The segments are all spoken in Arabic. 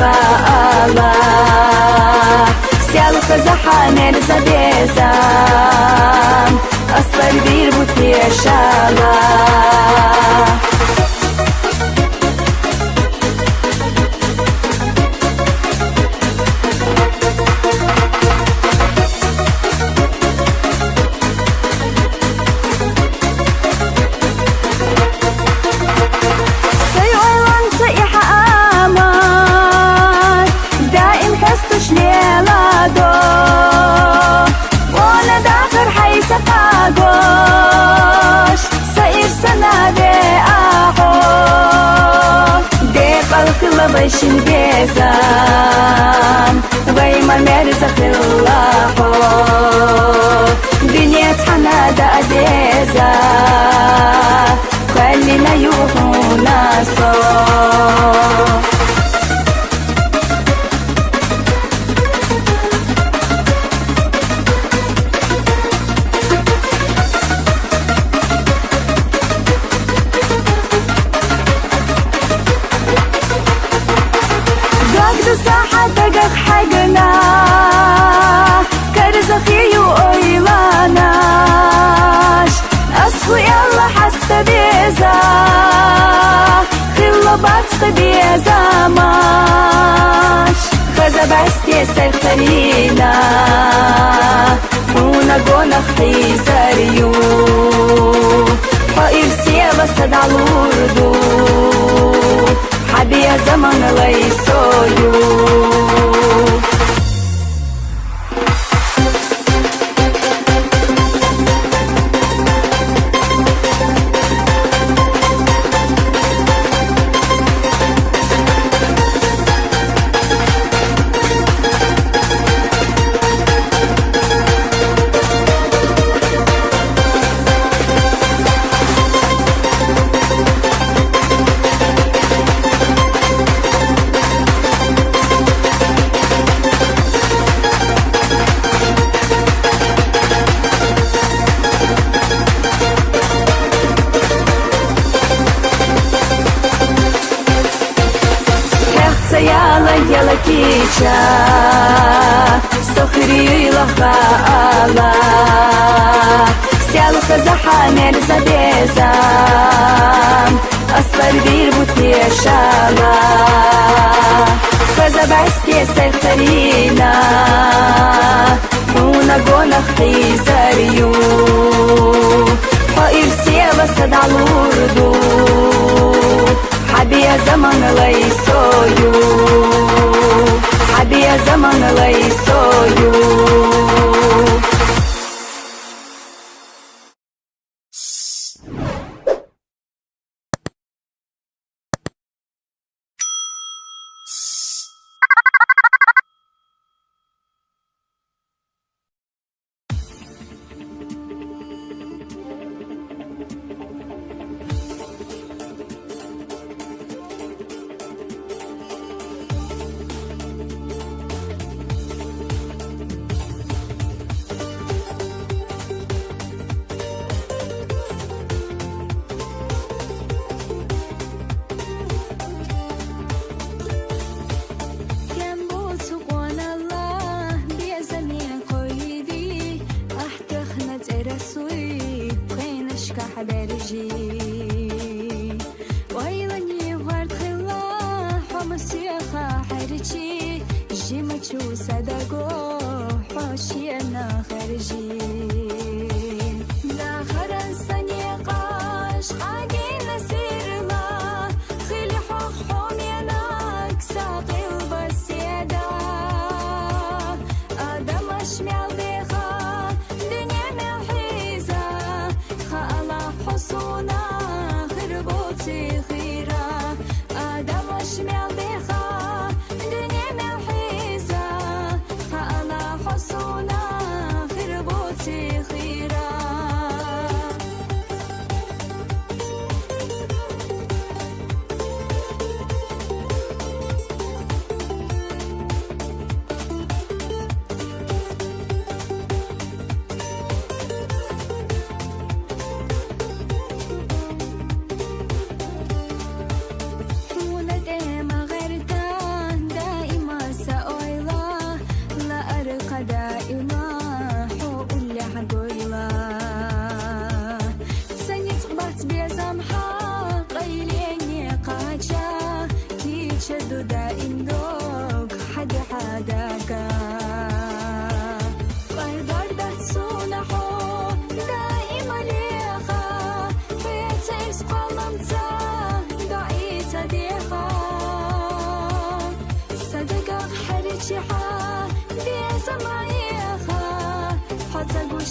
خالا Siyahlıkta zahaner zadezam Aslar bir but yaşala Gosh, sair sana de aho De qalqla başın gezam Vayma merza khillahu Dünya tana da adeza Khallina yuhuna so صحتك حقنا كرزخي وإيلاناش أسهو يلا حست بيزا خلو باتق بيزا ماش خزا باستي سلخرينا ونقونا خيزاريو حائر سيبا صدع الوردو حبي يا زمن ليسويو Yala kicha Sokhri la khala Siyahlıkta zahaner zadezam Aslar bir but yaşala Khaza basti seltarina Unagona khizariyu Hair siyaba sada l'urdu حبي يا زمن ليسويو حبي يا زمن ليسويو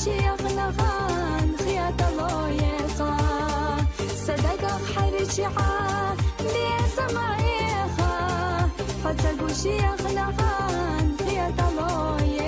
يغلغان خياط لويقا صدق حرجعا بيسمعيخا فتقوش يغلغان خياط لويقا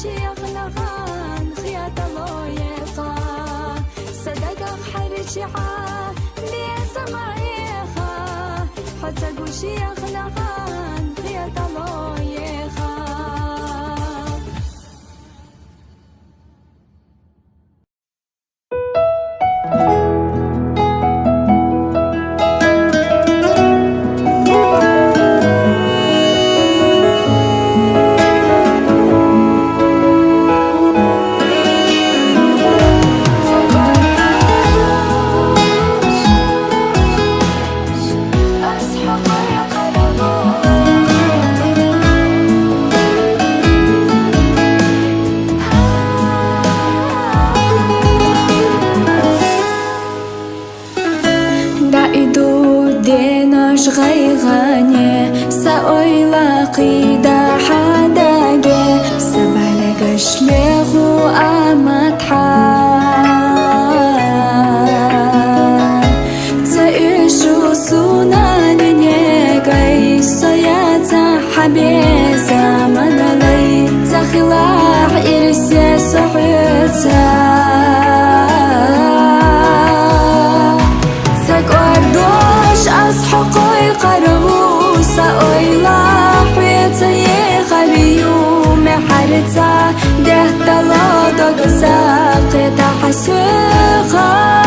يغلغان خياط لويقا صدق حرجعا بيسمعيخا فتقوش يغلغان خياط لويقا غيغاني سأويلا قيدا حداقي سبالك شميغو أمتحان تعيشو سوناني قاي سياتا حبي زمن لي تخلاح إرسي صحيتا أصحقي قربو سأويلا حياتي خليو محرتا ده دلادك ساقيتا حسيقا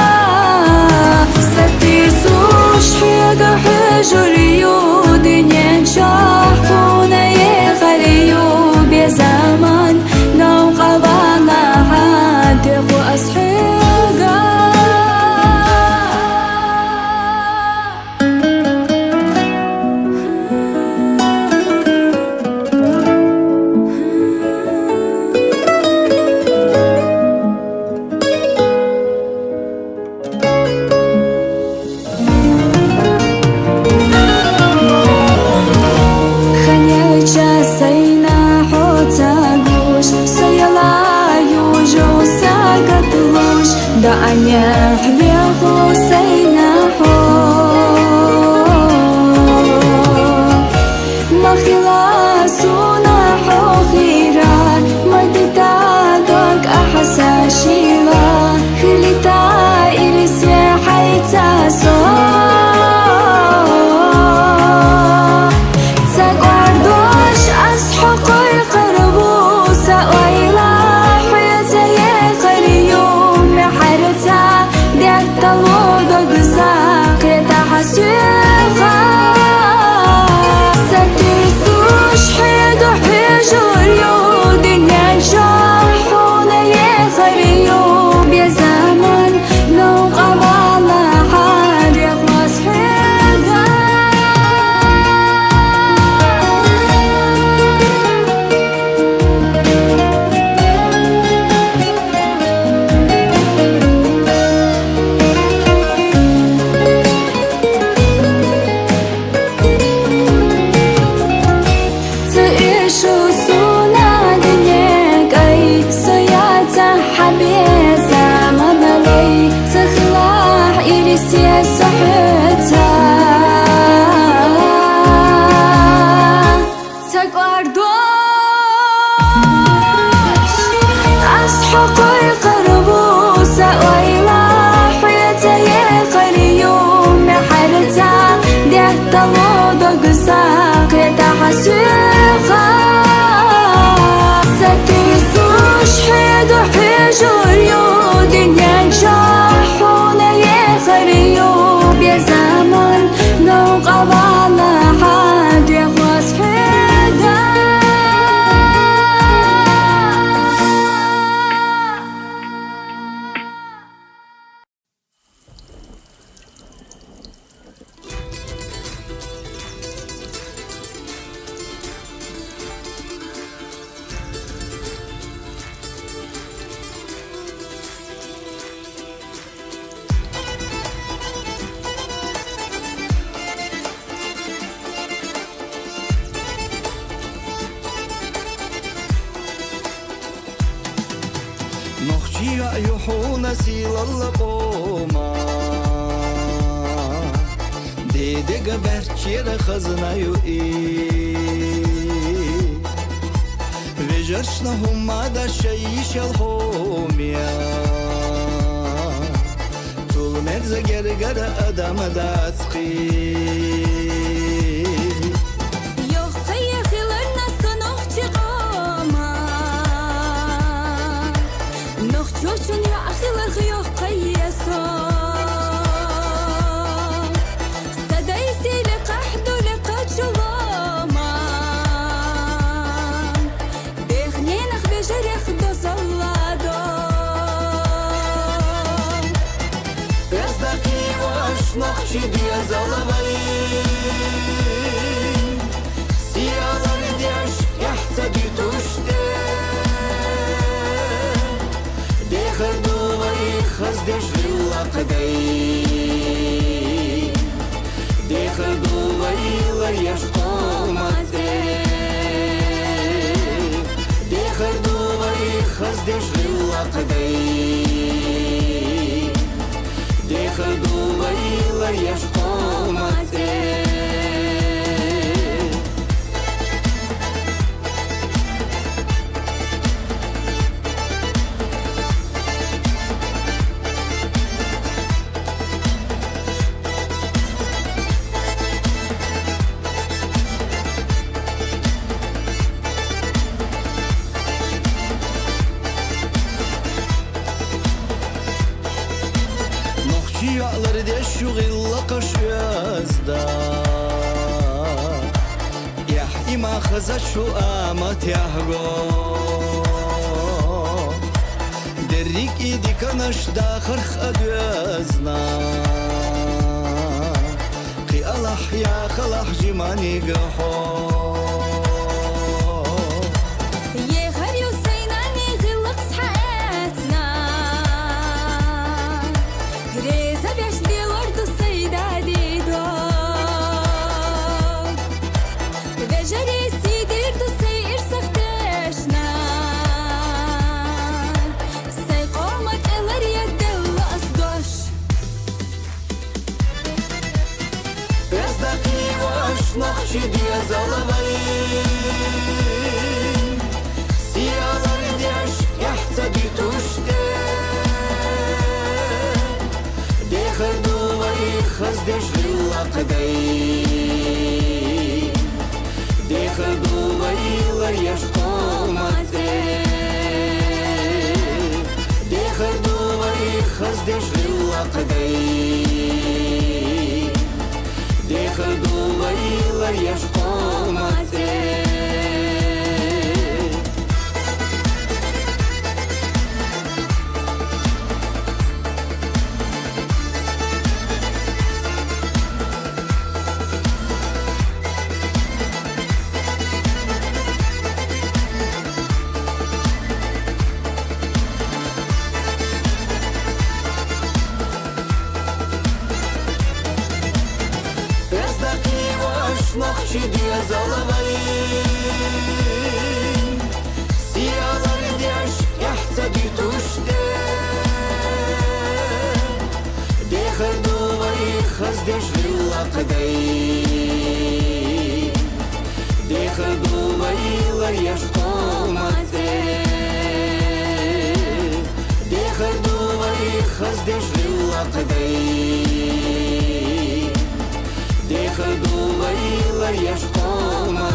ستيسوش حيدا حجريو دنيا شاحونا يخليو بزمان نوقع بانا عادق وأصحيقا دعني حبيبو سينحو ما خلاصونا حخيرا ما تتاقق أحسا شيلا خليتا إرسي حيتا ساقواردوش أسحقي قربو سأويلا حياتي قريو دلودك ساقيتا حسيقا ستيسوش حيدو حجريو دنيا شاحونا يخريو بزمن نوقع بالا حاد يخلص حيقا سيقا ستيسوش حيدو حجوريو دنيا جاحونا يخريو بيا زمان نوقع على حد يخلص حدا نخشي يحون سيل القوما ديدي قبرتشير خزنا يؤي وجرشنهم مادا شيش الهوميا طول مرزا گرگر ادم داتخي Çoçun ya ahiler yok kayyaso Sadaysi li qahdu li qachulama Bixninakh bejarikh do sallado Раздaki ваш нохчи diye zalavali Siyalar diyaş yahta bir tuşte خزدش للقدي دخل دويل يشقومتي دخل دويل خزدش للقدي دخل دويل يشقومتي Yağları de şu gılla kaş yazda Yah ima khaza şu amat yahgo Derrik idi kanaş da kharx adyazna Qi Allah ya khalah jimani gaho Нохчи diye zalavali Siyalar diyaş yahta bir tuşte Dehar duvayı khazdeş lillaqday Dehar duvayı yashqomate Dehar duvayı khazdeş lillaqday دخل دويل يشقومتي Нохчи diye zalavali Siyalar diyaş yahta bir tuşte Dehar duvayı khazdeş lillaqday Dehar duvayı yashqomate Dehar duvayı khazdeş lillaqday Dehar duvayı yashqomate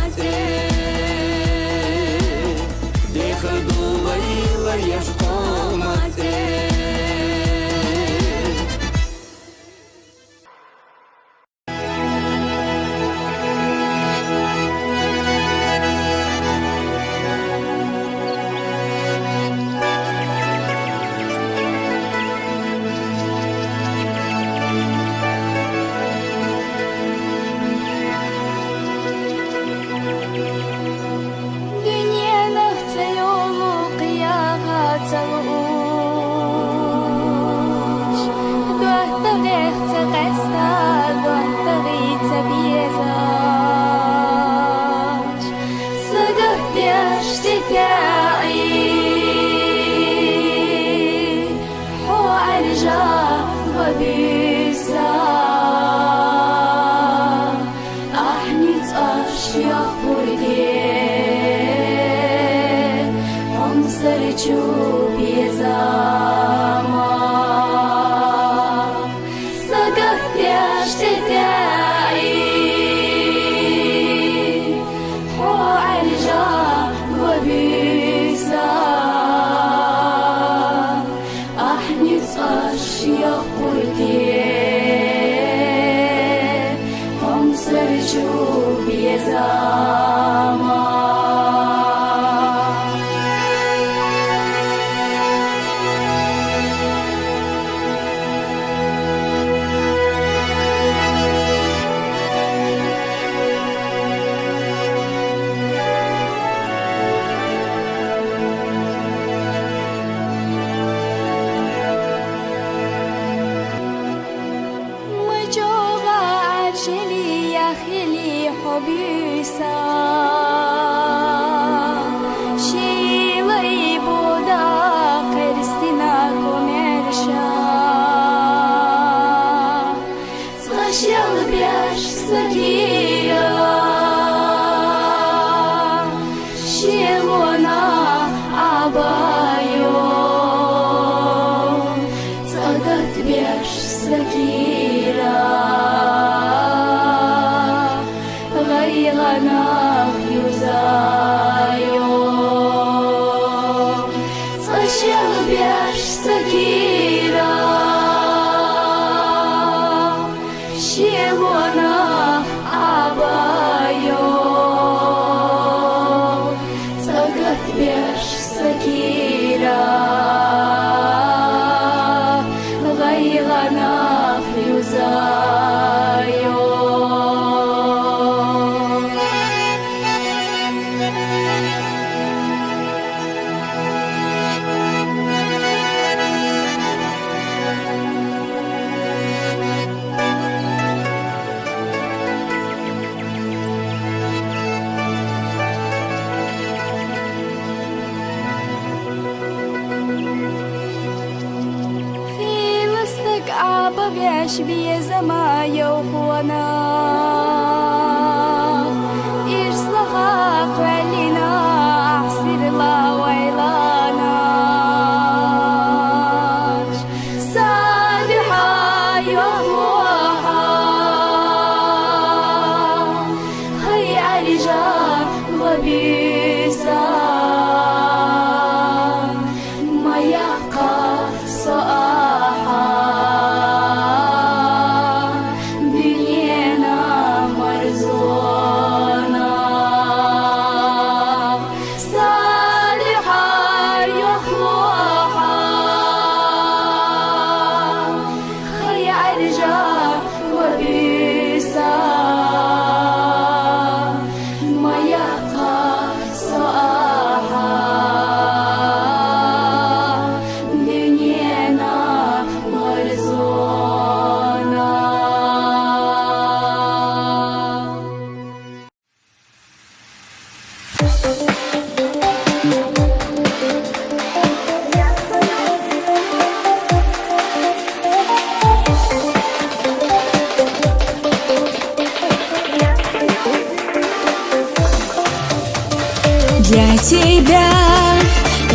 Для тебя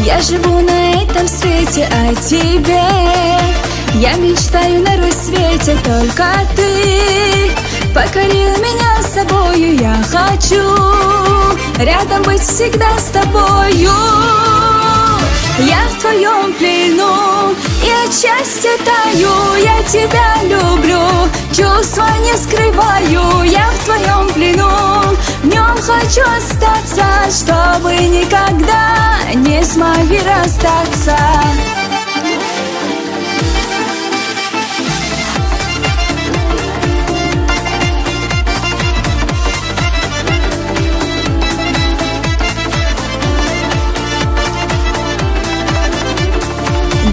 я живу на этом свете, о тебе я мечтаю на рассвете. Только ты покорил меня собою. Я хочу рядом быть всегда с тобою. Я в твоем плену и от счастья таю. Я тебя люблю, чувства не скрываю. Я в твоем плену, в нем хочу остаться, чтобы никогда не смогли расстаться.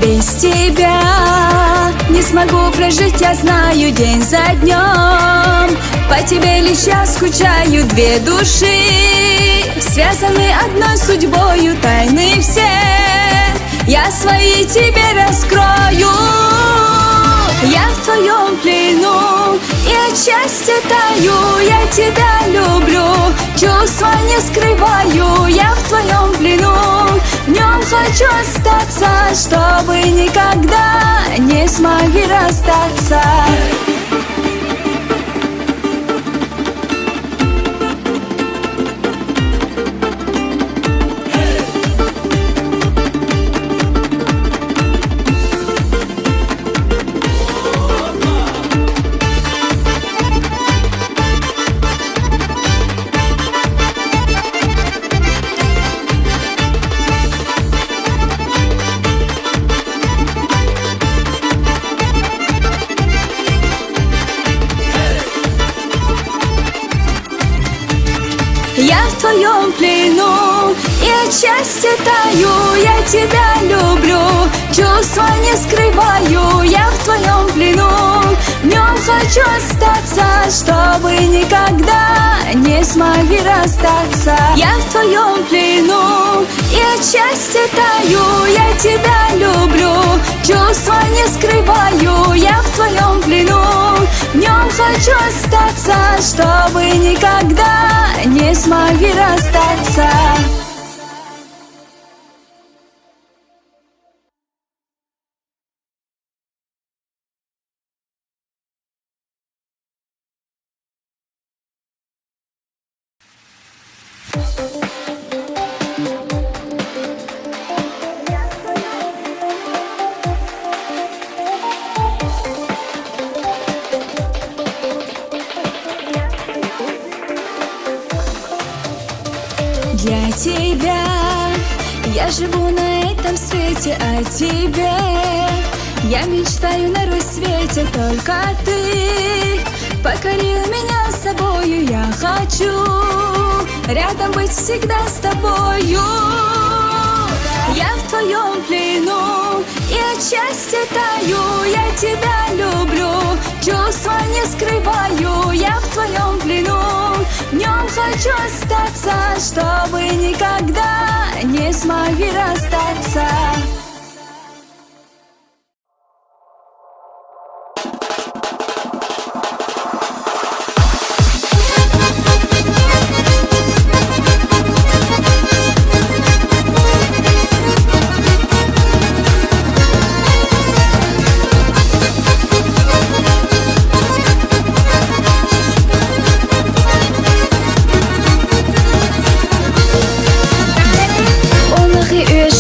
Без тебя не смогу прожить, я знаю, день за днем. По тебе лишь я скучаю, две души связаны одной судьбою, тайны все я свои тебе раскрою. Я в твоем плену и от счастья таю. Я тебя люблю, чувства не скрываю. Я в твоем плену, в нем хочу остаться, чтобы никогда не смогли расстаться. Я в твоем плену и от счастья таю. Я тебя люблю, чувства не скрываю. Я в твоем плену, в нем хочу остаться, чтобы никогда не смогли расстаться. Я в твоем плену и от счастья таю. Я тебя люблю, чувства не скрываю. Я в твоем плену, в нем хочу остаться, чтобы никогда не смогли расстаться. Для тебя я живу на этом свете, о тебе я мечтаю на рассвете. Только ты покорил меня собою. Я хочу рядом быть всегда с тобою. Я в твоем плену и от счастья таю. Я тебя люблю, чувства не скрываю. Я в твоем плену, в нем хочу остаться, чтобы никогда не смогли расстаться.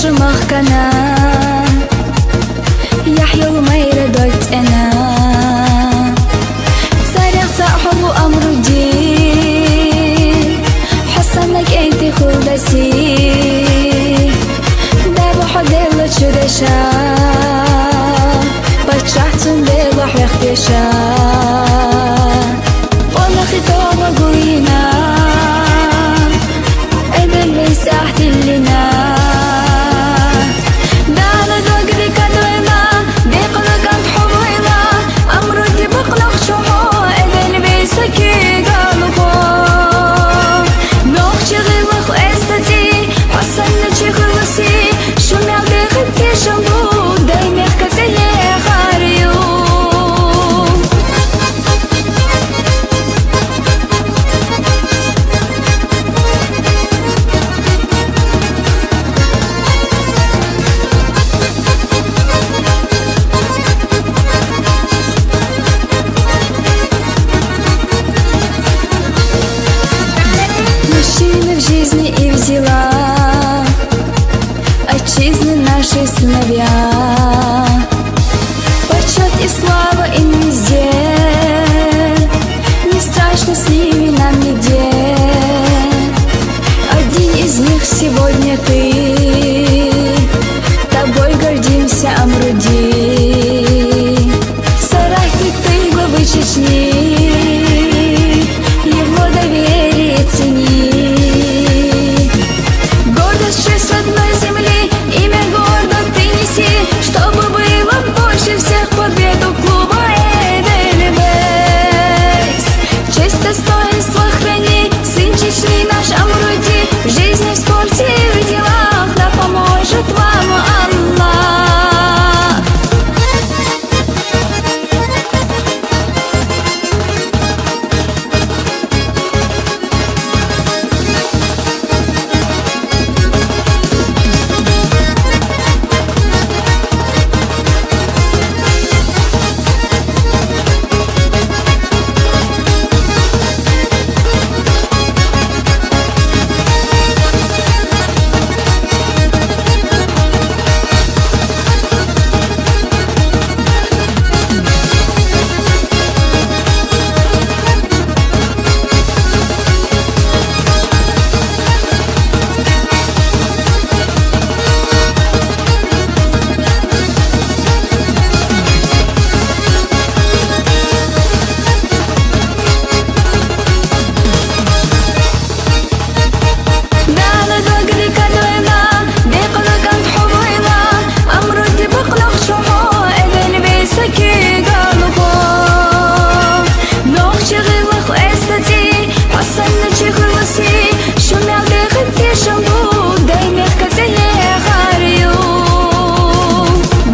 محكنا يحيى وما يردت أنا صرخت حب أمر الدين حسنك أنت خلصي دابا حدل شدشا بتشحتم بضح يختشا والله خطاب قوينا إذن بيساحت لنا жизни и в делах отчизны нашей сыновья. Почет и слава им везде, не страшно с ними нам нигде. Один из них сегодня ты, тобой гордимся, Амруди. Сарахи ты, главы Чечни, его доверие цени. Гордость, честь родной земли, имя гордо ты неси, чтобы было больше всех побед у клуба Эдельвейс. Честь, достоинство храни, сын Чечни наш Амруди. В жизни, в спорте и в делах да поможет вам Аллах.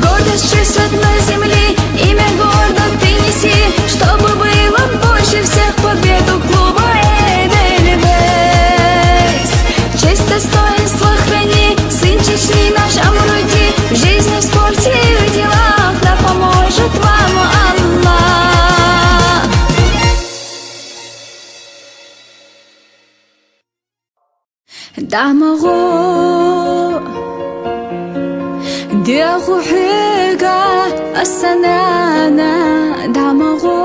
Гордость, честь родной земли, имя гордо ты неси, чтобы было больше всех побед у клуба Эдельвейс. Честь, достоинство храни, сын Чечни наш Амруди. В жизни, в спорте и в делах да поможет вам Аллах. Дамаго ديغو حيقا السنانة دامغو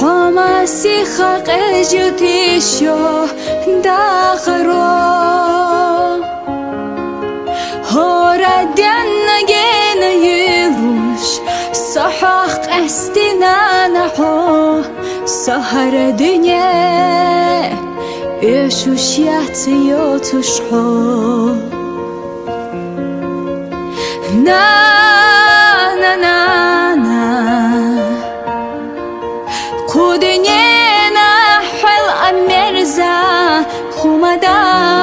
حماسي خلق جتيشو داخرو هورا ديانا جينا يروش صحاق استنا نحو سهر دنيا يشوش ياتيو تشحو نا نا نا نا قدنينا حل أمرزا خمدات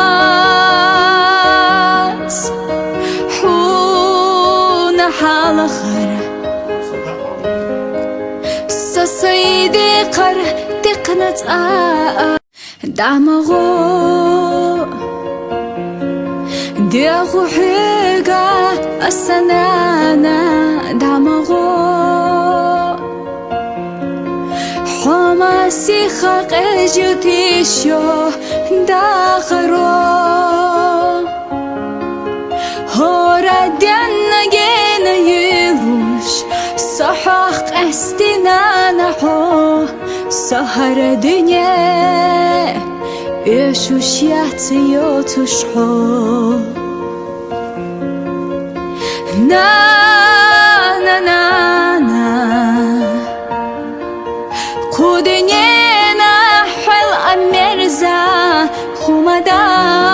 حونا حال خر سسيدي قر تقنت دامغو ديغو حيقا السنانة دامغو حماسي خلق جتيشو داخرو هورا ديانا جينا يروش صحاق استنا نحو سهر دنيا يشوش ياتيو تشحو نا نا نا نا قدنينا حل أمرزا خمدات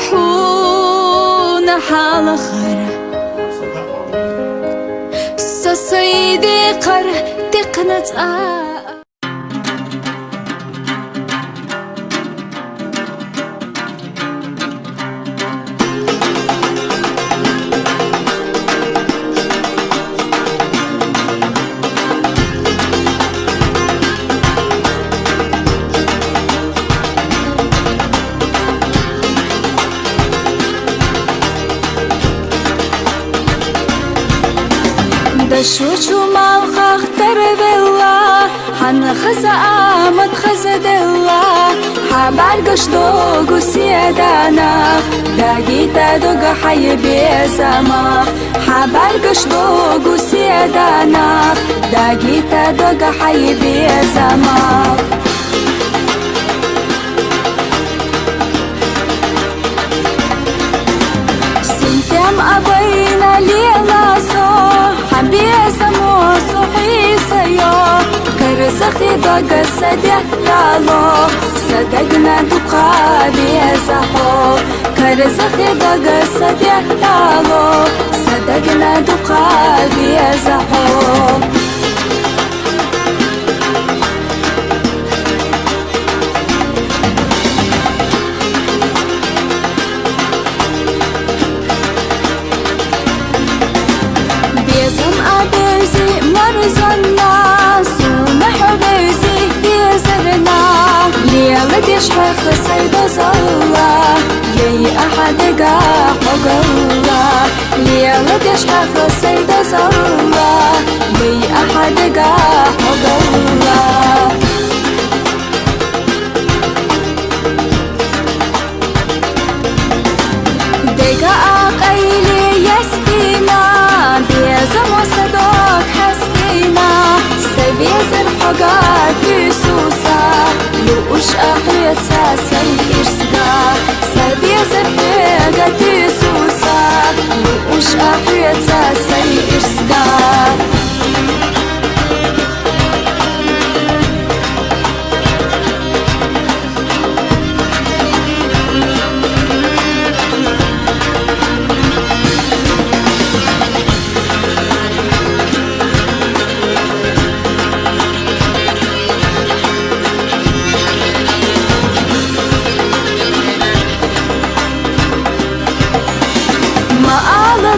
حونا حال خر سسيدي قر تقنت بشوشو مالخ تربلا حن خزا آمد خزدلا حبر قشتو قسيدانا داقيتا دوغا حي بيزاما حبر قشتو قسيدانا داقيتا دوغا حي بيزاما سنتم أبينا ليلا صو حبيزا موسو حيسيو كرزخي دوغا صدق لالو صدقنا دقا بيزا حو كرزخي دوغا صدق لالو صدقنا دقا بيزا حو بيزم أبيزي مرزنا سونح بيزي بيزرنا ليلة يشحخ سيد زلا يي أحد قاح وقلا ليلة يشحخ سيد زلا يي أحد قاح وقلا دقا قيلي يستينا بيزم وصدوك حسكينا سبيزر حقات بسوسا لوش أحيطا سيرسقا سبيزر حقات بسوسا لوش أحيطا سيرسقا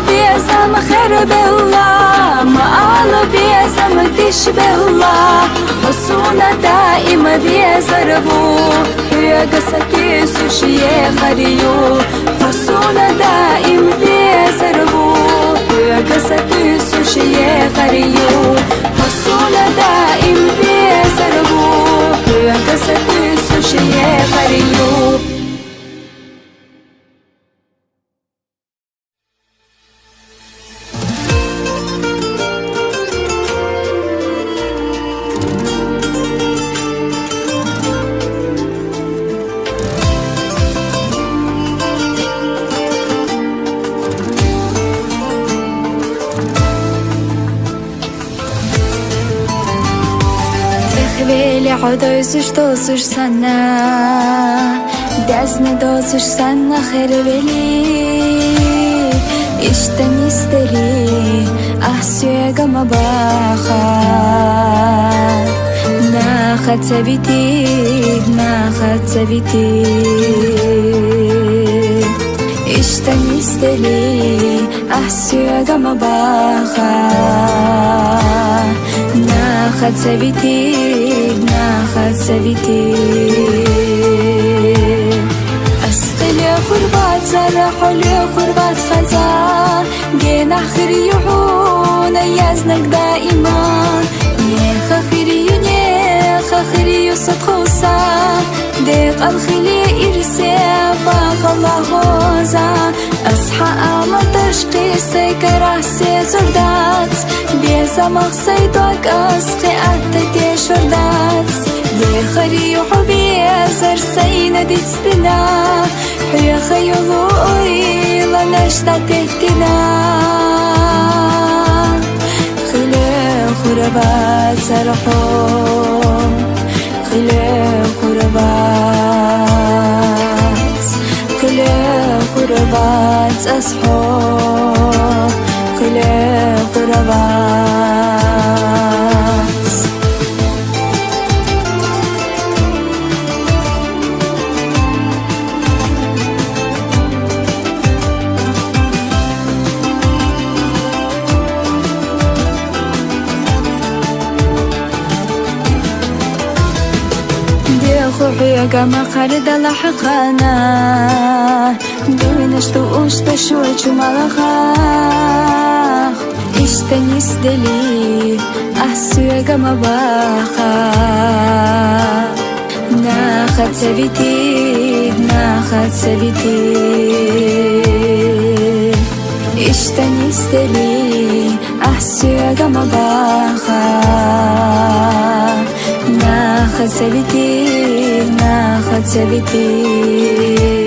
بيزم خرب الله ما بيزم تشبه الله حصونا دائما بيزربو هي قصتي سوشي خريو حصونا دائما بيزربو هي قصتي سوشي خريو حصونا دائما بيزربو هي قصتي سوشي خريو عدوزش دوزش سنة دزن دوزش سنة خربلي اشتني استري أحسيق ما باخد ناخد سبيتي ناخد سبيتي اشتني استري أحسيق ما باخد ناخد سبيتي ناخد سبيتي أسقلي قربات زرح لي قربات خزا جينا خير يحون يزنك دائما نيخ خير نيخ خير يصد خوصا ديق الخلي إرسي باق الله غوزا أصحى أما تشقي سيكر عسي زردات بيزا مغسي دوك أسقي أتتي شردات ديخري وحبي أزر سينا ديستنا حيا خيولو إيلا نشتا تهتنا خلي خربات سرحو خلي خربات خلي خربات أصحو خلي خربات خوحي كما خرد لحقنا دوينش توش تشوي شو ملخاخ اشتني سدلي أحسو كما باخا ناخد سبيتي ناخد سبيتي اشتني سدلي أحسو كما باخا ناخد سبيتي ناخد سبيتي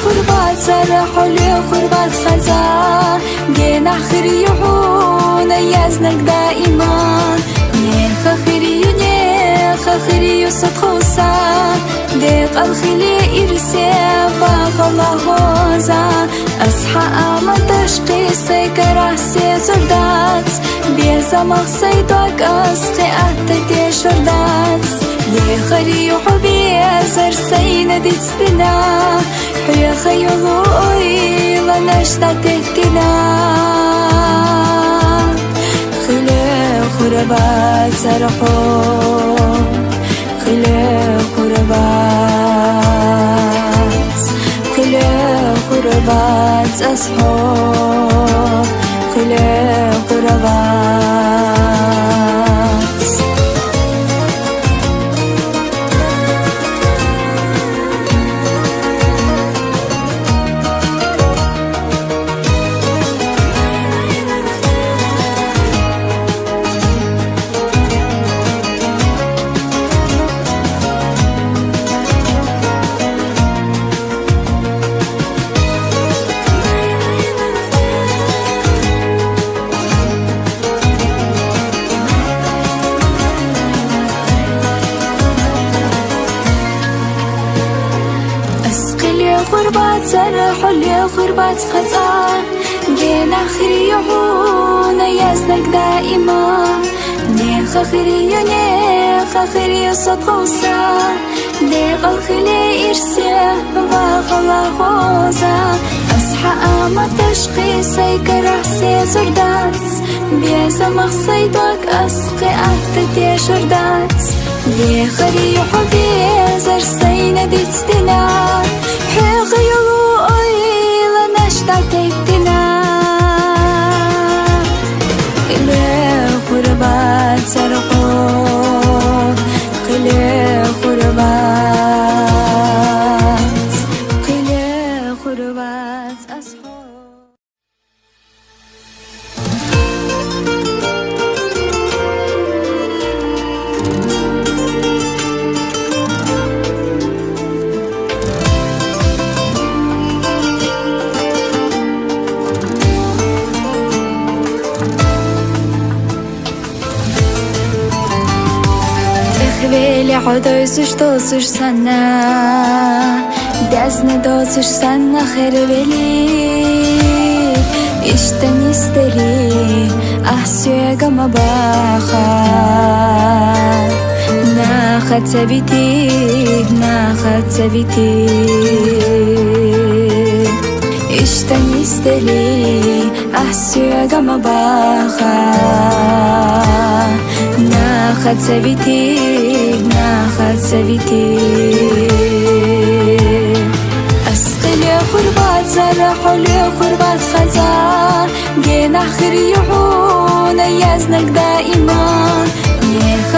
خربات سرحوا لي خربات خزا جينا خريحون يزنك دائما نيخ خريو صدخوصا ديق الخلي إرسي باق الله غوزا أصحى أما تشقي سيكر عسي زردات بيزا مغسيدوك أسقي أهتدي شردات لي خريو حبيزر سينا دي تستنا حيا خيولو إيلا نشتا تهتنا خلي خربات سرحو خلي خربات أصحو خلي خربات خربات سرحوا لي خربات خزا جينا خريحون يزنك دائما نيخ خريو صدقوسا ديق الخلي إرسي باق الله غوزا أصحى أما تشقي سيكر عسي زردات بيزا مغسيدوك أسقي أهتدي شردات لي خريحو بيزر سينا دي تستنا خيولو إيلا نشتا تهتنا خلي خربات سرقو خلي خربات أصحو Veli hodojsush tosush sana Dezne dosush sana kherveli İşten isteli Ahsuya gama baxa Naxat sabiti İşten isteli Ahsuya gama baxa ناخد سبيتي أسقي لي خربات سرحوا لي خربات خزا جينا خريحون يزنك دائما نيخ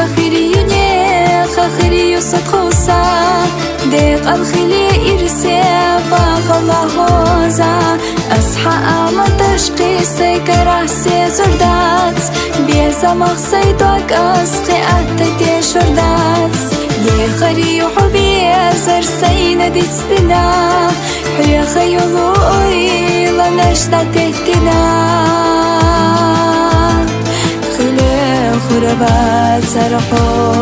خريو صدخوصا ديق الخلي إرسي باق الله غوزا أصحى أما تشقي سيكر عسي زردات بيزا مغسيدوك أسقي أهتدي شردات لي خريو حبيزر سينا دي تستنا حيا خيولو إيلا نشتا تهتنا خلي خربات سرحو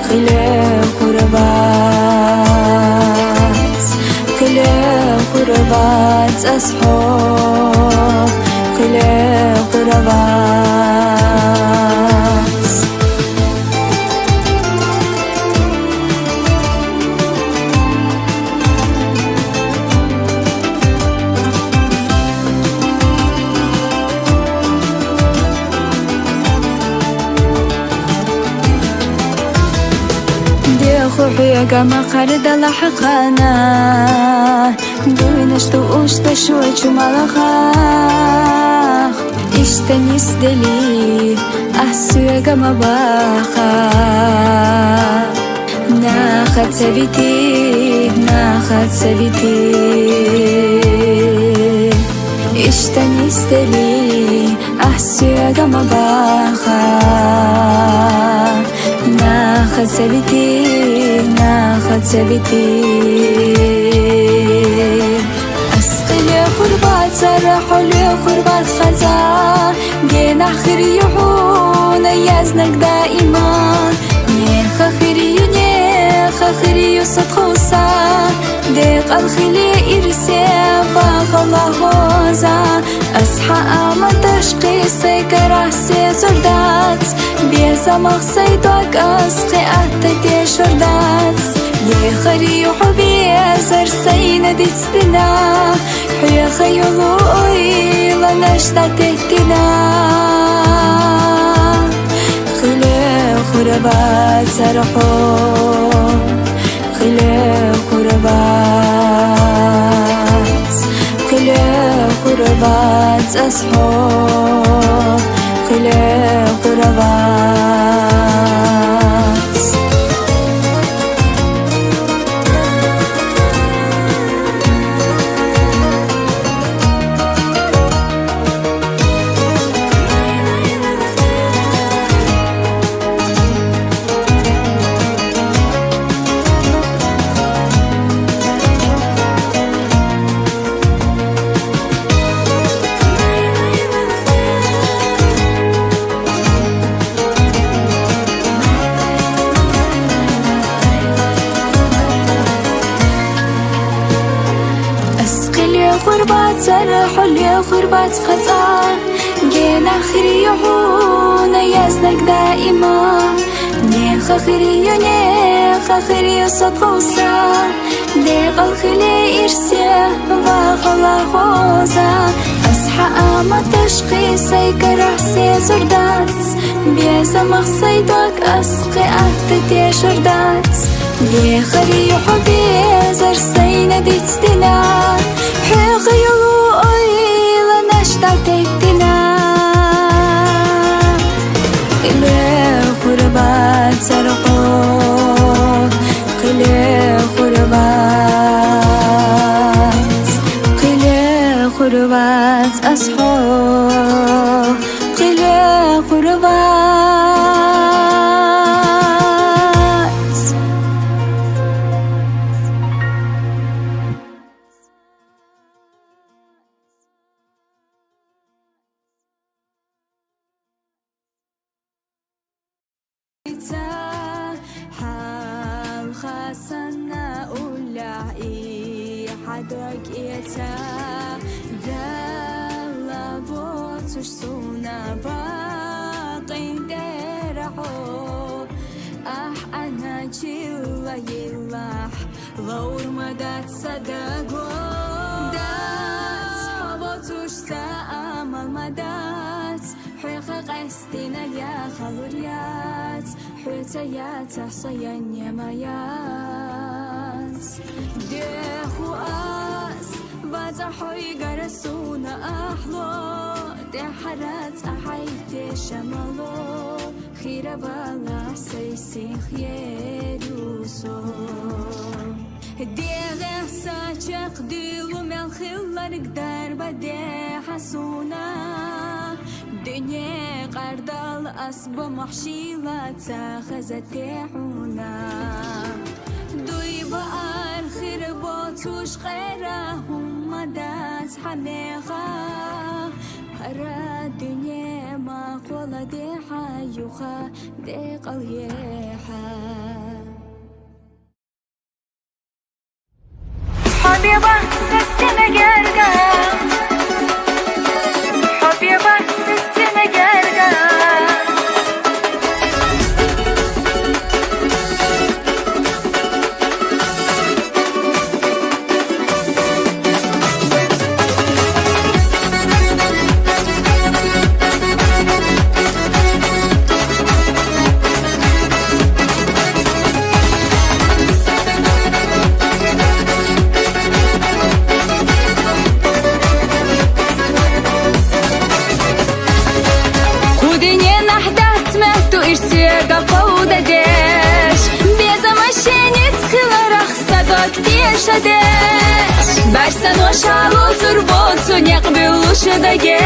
خلي خربات أصحو خلي خربات خوحي كما قرد لحقنا Дуйнашто ушта шойчу малахах Иштанис дели асуяга мабаха Нахат савити Иштанис дели асуяга мабаха Нахат савити أسقلي خربات سرحوا لي خربات خزا جينا خريحون يزنك دائما نيخ خريو صدخوصا ديق الخلي إرسي فاق الله غوزا أصحى أما تشقي سيكر عسي زردات بيزا مغسي دوك أسقي أتتي شردات يخري حبي زرسين دستنا حيا خيولو إيلا نشتتتنا خلي خربات سرحو خلي خربات أصحو خلي خربات خربات سرحوا لي خربات خزا جينا خريحون يزنك دائما نيخ خريو صدقوسا ديق الخلي إرسي وغلا غوزا أصحى أما تشقي سيكر عسي زردات بيزا مغسي دوك أسقي أتتي شردات دي خريحو بيزر سينا ديتستنا حيغيلو إيلا نشتتتنا خلي خربات سرقو خلي خربات أصحو خلي خربات حال خاصنا أولعي حدك إيتا يلا بوتش سونا باقي درحو أنا جيلا يلاح غور مدات صدقو دات حبوتش سأمل مدات حيخ قستنا يا خلوريات حوتيات حصيان يمايات ديخو أس باتحوي قرسونا أحلو دحرات أحيتي شمالو خير بالا سيسي خيروسو ديغي ساچق ديلو من خلار قدر بدي حسونا دنيا قردال أصب محشيلات خزتيحونا دوي بقار خير بوتوش خيرهم مدات حميخا هرا دنيا ما قولا دي حيوخا دي قليحا حبيبة سسنا جرقا حبيبة سسنا جرقا شدش برسن و شالو زربوتو نقبل شدگه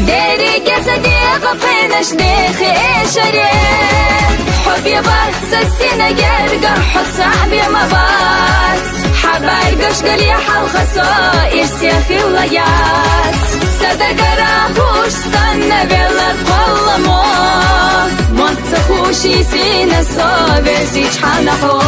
دری گزدیق پینش دیخی اشاره حبی بس سینگر قرح صعبی مباس حبرقش قلي حلقة صائر سيخي ولايات صدق راهوش صنة بلد قلمو متخوشي سينة صابر زيج حانحو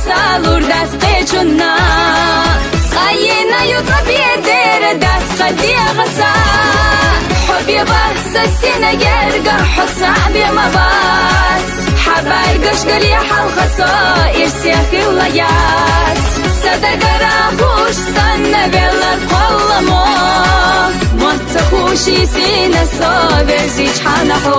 Salur das pechuna Khayina yutabiye dere das qadiya gasa Hubi bas sinager qarh sa'bi mabas Habar qashqali halqa sa'ir siyakhi layas Sadaqa rahush sanna belad qallamo Matakhushi sina sabir zich hanaho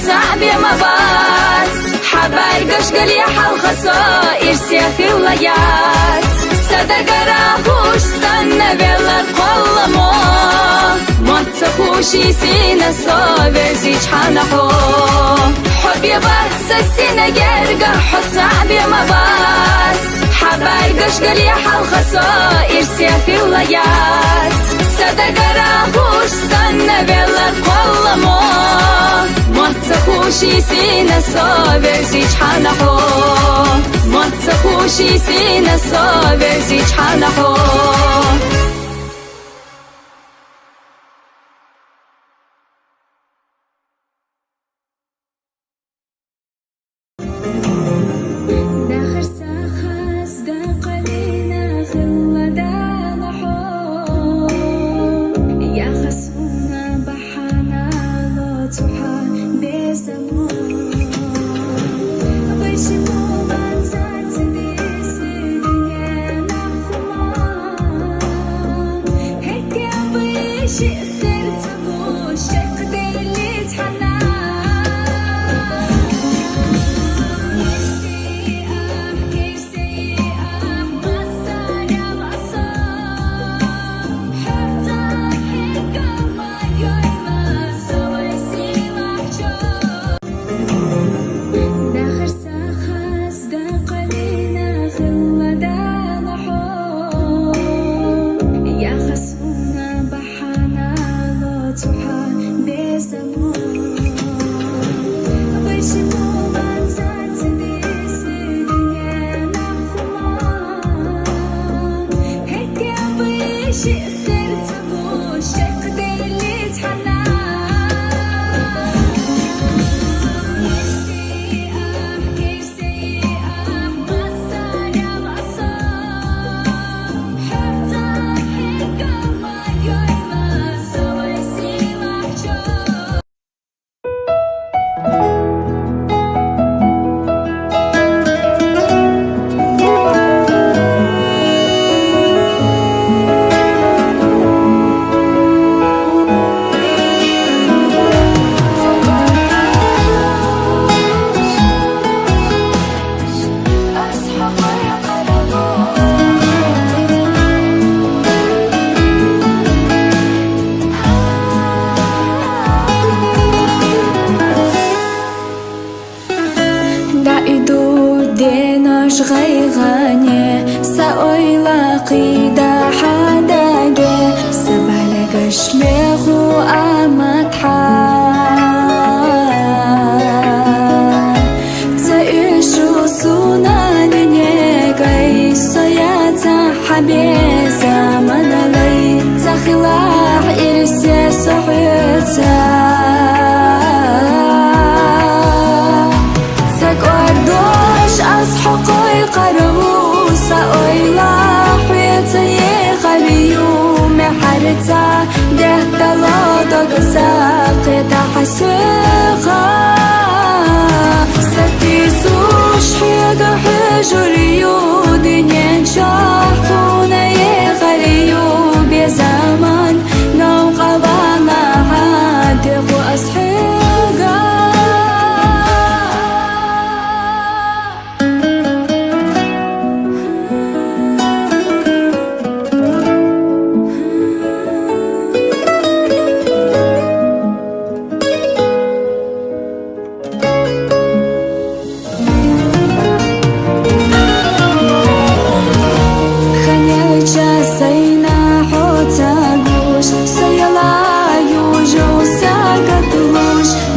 صعبي مباس حبار قشقلي حلقة صائر سيخي ولايات صدق راهوش صنة بلد قلمو متخوشي سينة صابر زيج حانحو حبي بس سينة قرح صعبي مباس حبار قشقلي حلقة صائر سيخي ولايات صدق راهوش صنة بلد قلمو متخوشي سينة صابر زيج حانحو متخوشي سينة صابر زيج حانحو غيغاني سأويلا قيدا حداجي سبالك شليخو أمتحا تعيشو سوناني كي سياتا حبي زمن لي تخلاح إرسي صحيتا أصحقي قربو سأويلا حياتي خليو محرتا ده دلادك ساقيتا حسيقا ستيسوش حيدا حجريو دنيا شاحونا يخليو بزمان نوقع بانا عادق وأصحيقا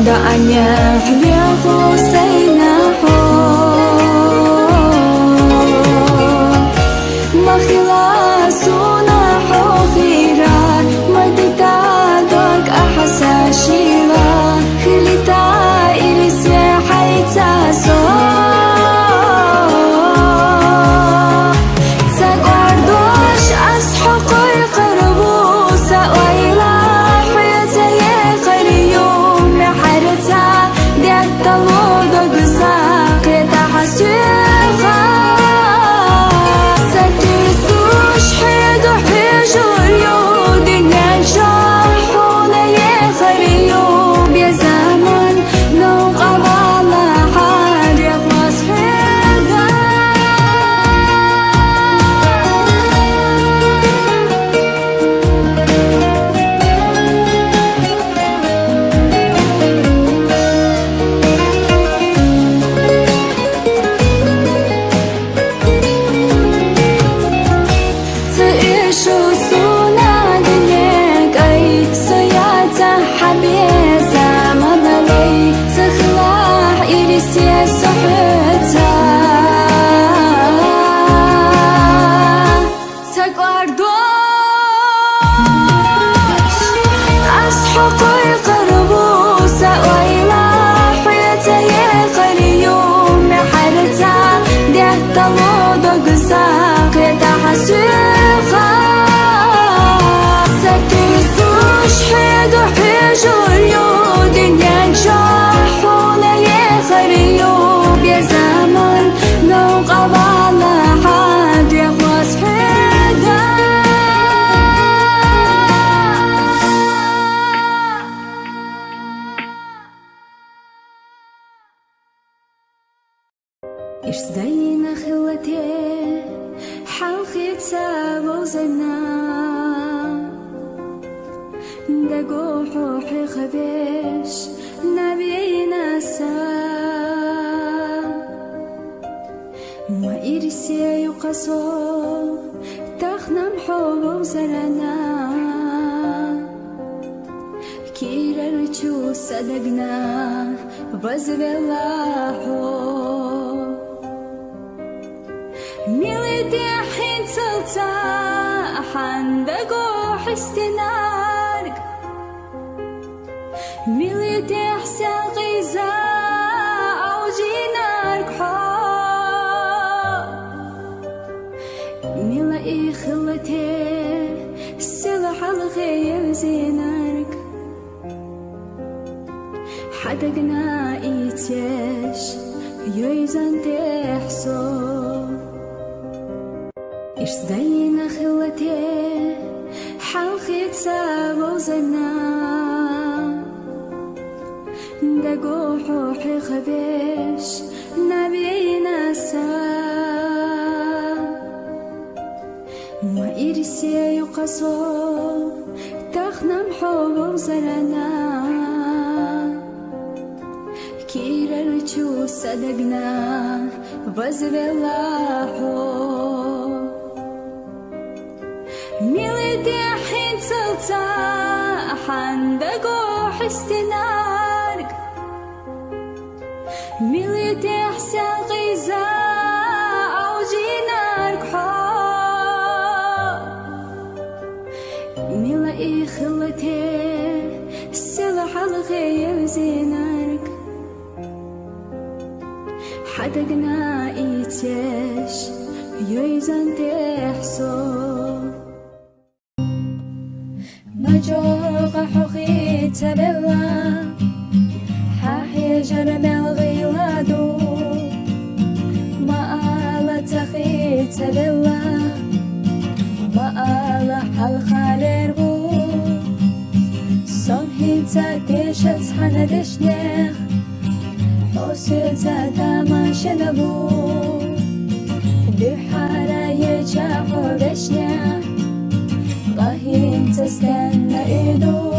دعني حبيبو سيناحو ما خلاسونا حوخيرا مدتا دوك أحسا شيرا خلتا إرسي حيتا سو ساقوردوش أسحقي قربو سأويلا حياتي قريو دلودك ساقيتا حسيقا ستيسوش حيدو حجريو دنيا شاحونا يخريو بزمان نوقع بالا حال يخلص حيدا أصحقي قربو سأويلا حياتي قريو محرتا ده دلودك ساقيتا حسيقا ستيسوش حيدو حجريو دنيا شاحونا يخريو بزمان نوقع بالا حد يخلص حيدا إرسدينا خلتي حلقي تسابو زنا دقو حوحي خبيش نبينا سا ما إرسي يقصو تخنم حوبو زلنا كيرا رجو صدقنا بزبلاحو ميلدي حين تلتا حندقو حستنارك ميلدي حسن غيزا أو جينارك حو ميلا إخلتي سلح الغيب زينارك حدقنا إيتيش يويزان تحسو إرسدينا خلتي حلقي تسابو زنا دقو حوحي خبيش نبينا سا ما إرسي يقصو تخنم حوبو زلنا كيرا رجو صدقنا возвела милый дяхин целца хандагу хистинарк милый дяхся غيزا أوجينارك ميلا إخلتي السلح الغير زينارك حدقنا إيتيش يويزان تحسو مجوق حقي تبلا حاحي جرم الغيلادو ما آل تخي تبلا ما آل حل خالرغو صمحي تاكيشت حندشنيخ أوسيتا داما شنبو بحارة يجاحو بشنيخ قاهين تستنى إيدو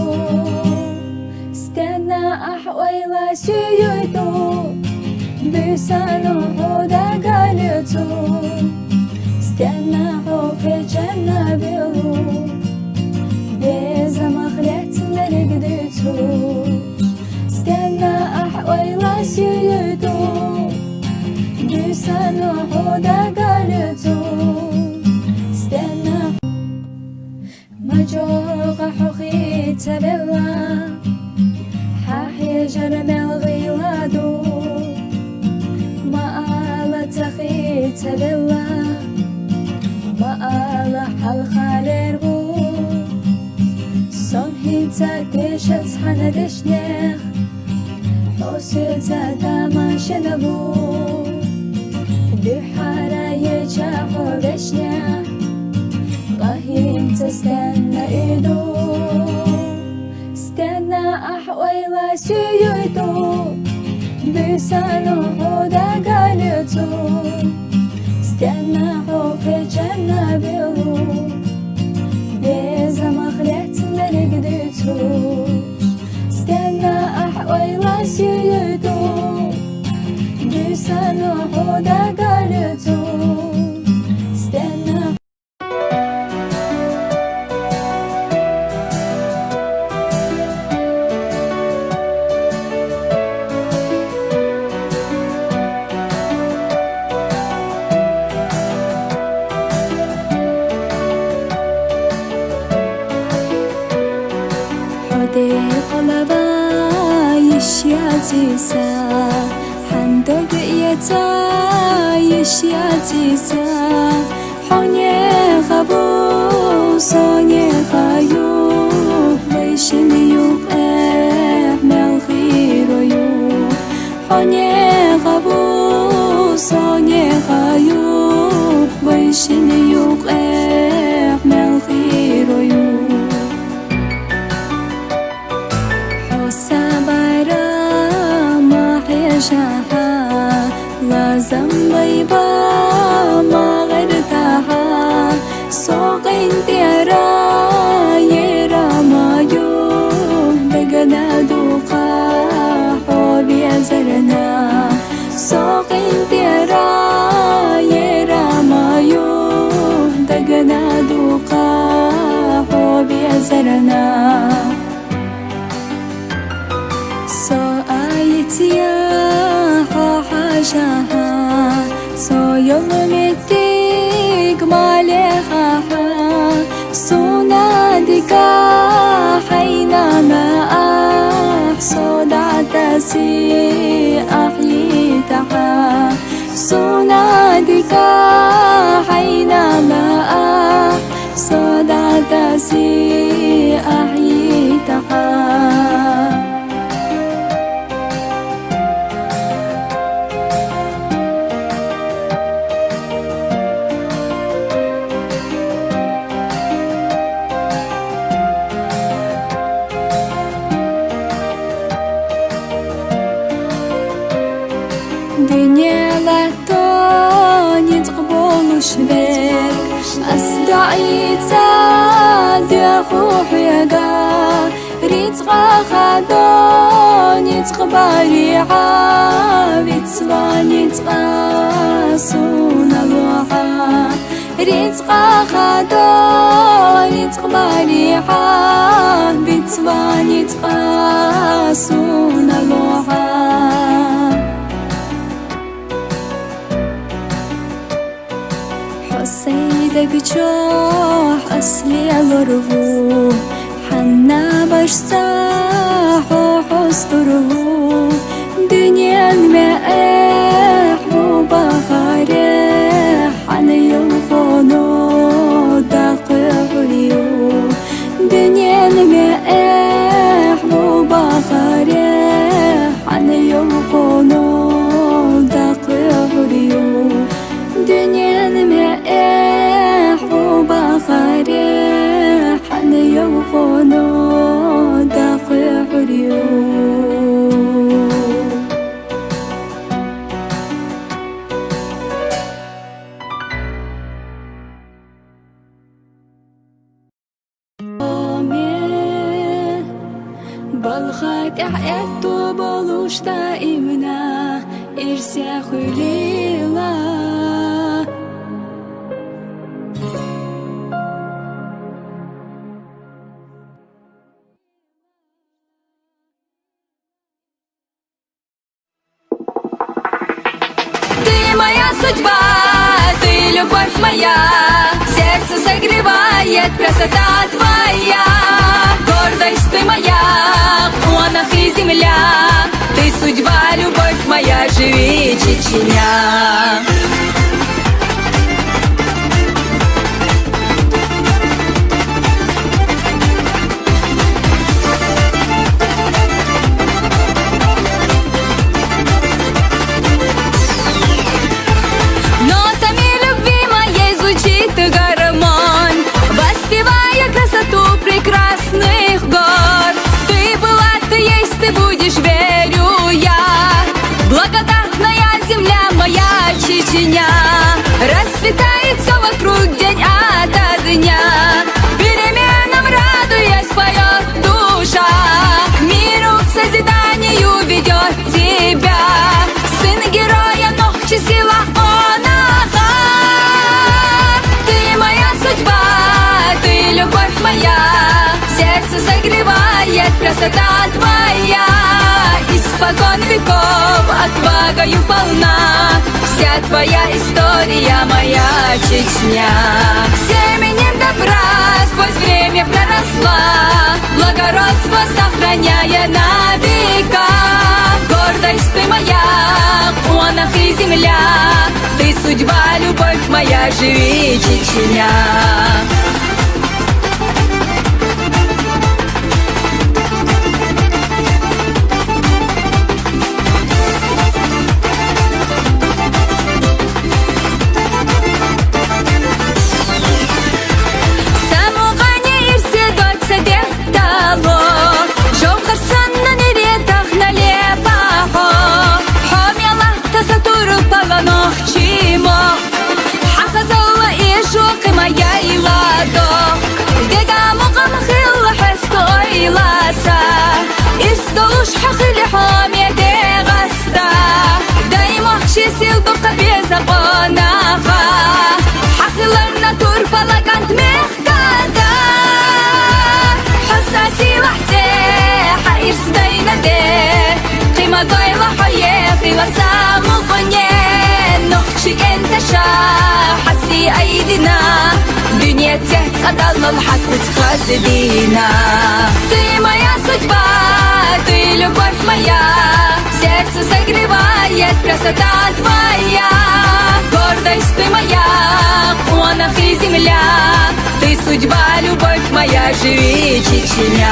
استنى أحويلا سيويدو بيسانو حودا قالتو استنى حوكي جنة بيلو بيزا مخلت مرقدتو استنى أحويلا سيويدو بيسانو حودا قالتو استنى مجوق حقي تبلا حاحي جرم الغيلادو ما آل تخي تبلا ما آل حل خالرغو صمحي تاكيشت حندشنيخ أوسيتا داما شنبو بحارة يجاحو بشنيخ قاهين تستنى إيدو استنى أحويلا سيويدو بيسانو حودا قالتو استنى حوكي جنة بيلو بيزا مخلت مرقدتو استنى أحويلا سيويدو بيسانو حودا قالتو استنى قلبا يشياتيسا حندق يتا يشياتيسا حوني غبو صوني غايو ويشن يوب احمل خيرو يو حوني غبو صوني غايو ويشن يوب احمل خيرو يو شاها لازم بيبا ما غرتها سوق انتيرا يرا مايو دقنا دوقا حوبي زرنا سوق انتيرا يرا مايو دقنا دوقا حوبي زرنا يا حاشاها سو يومتك مالها سونادك حينما صدعت سي أحيتها سونادك حينما صدعت سي أحيتها شبك أصدعيتا دي خوح يقا ريت غاخدوني бариха вицванитка суналуха рицка хадо рицка бариха вицванитка суналуха حسيدك جوح أصلي الرغو حنا بشتاح وحستره دنيا المائح وبخارح عن يلقونو دقيقليو دنيا المائح وبخارح عن يلقونو دقيقليو دنيا المائح وبخارح عن يلقونو دقيقليو Balxatih ettu boluşta imna irse xulila Ты моя судьба, ты любовь моя, сердце согревает красота твоя. Гордость ты моя, конах и земля, ты судьба, любовь моя, живи, Чечня. Нотами любви моей звучит гармонь, воспевая красоту прекрасных гор. Ты была, ты есть, ты будешь, верю я. Благодатная земля моя Чечня, расцветает все вокруг день ото дня. Переменам радуясь поет душа, к миру, к созиданию ведет тебя. Сын героя Нохчи сила онаха. Ты моя судьба, ты любовь моя, сердце согревает красота твоя. Испокон веков отвагою полна вся твоя история, моя Чечня. Семенем добра сквозь время проросла, благородство сохраняя на века. Гордость ты моя, конах и земля, ты судьба, любовь моя, живи, Чечня. Ты моя судьба, ты любовь моя, сердце согревает красота твоя. Гордость ты моя, конах и земля, ты судьба, любовь моя, живи, Чечня.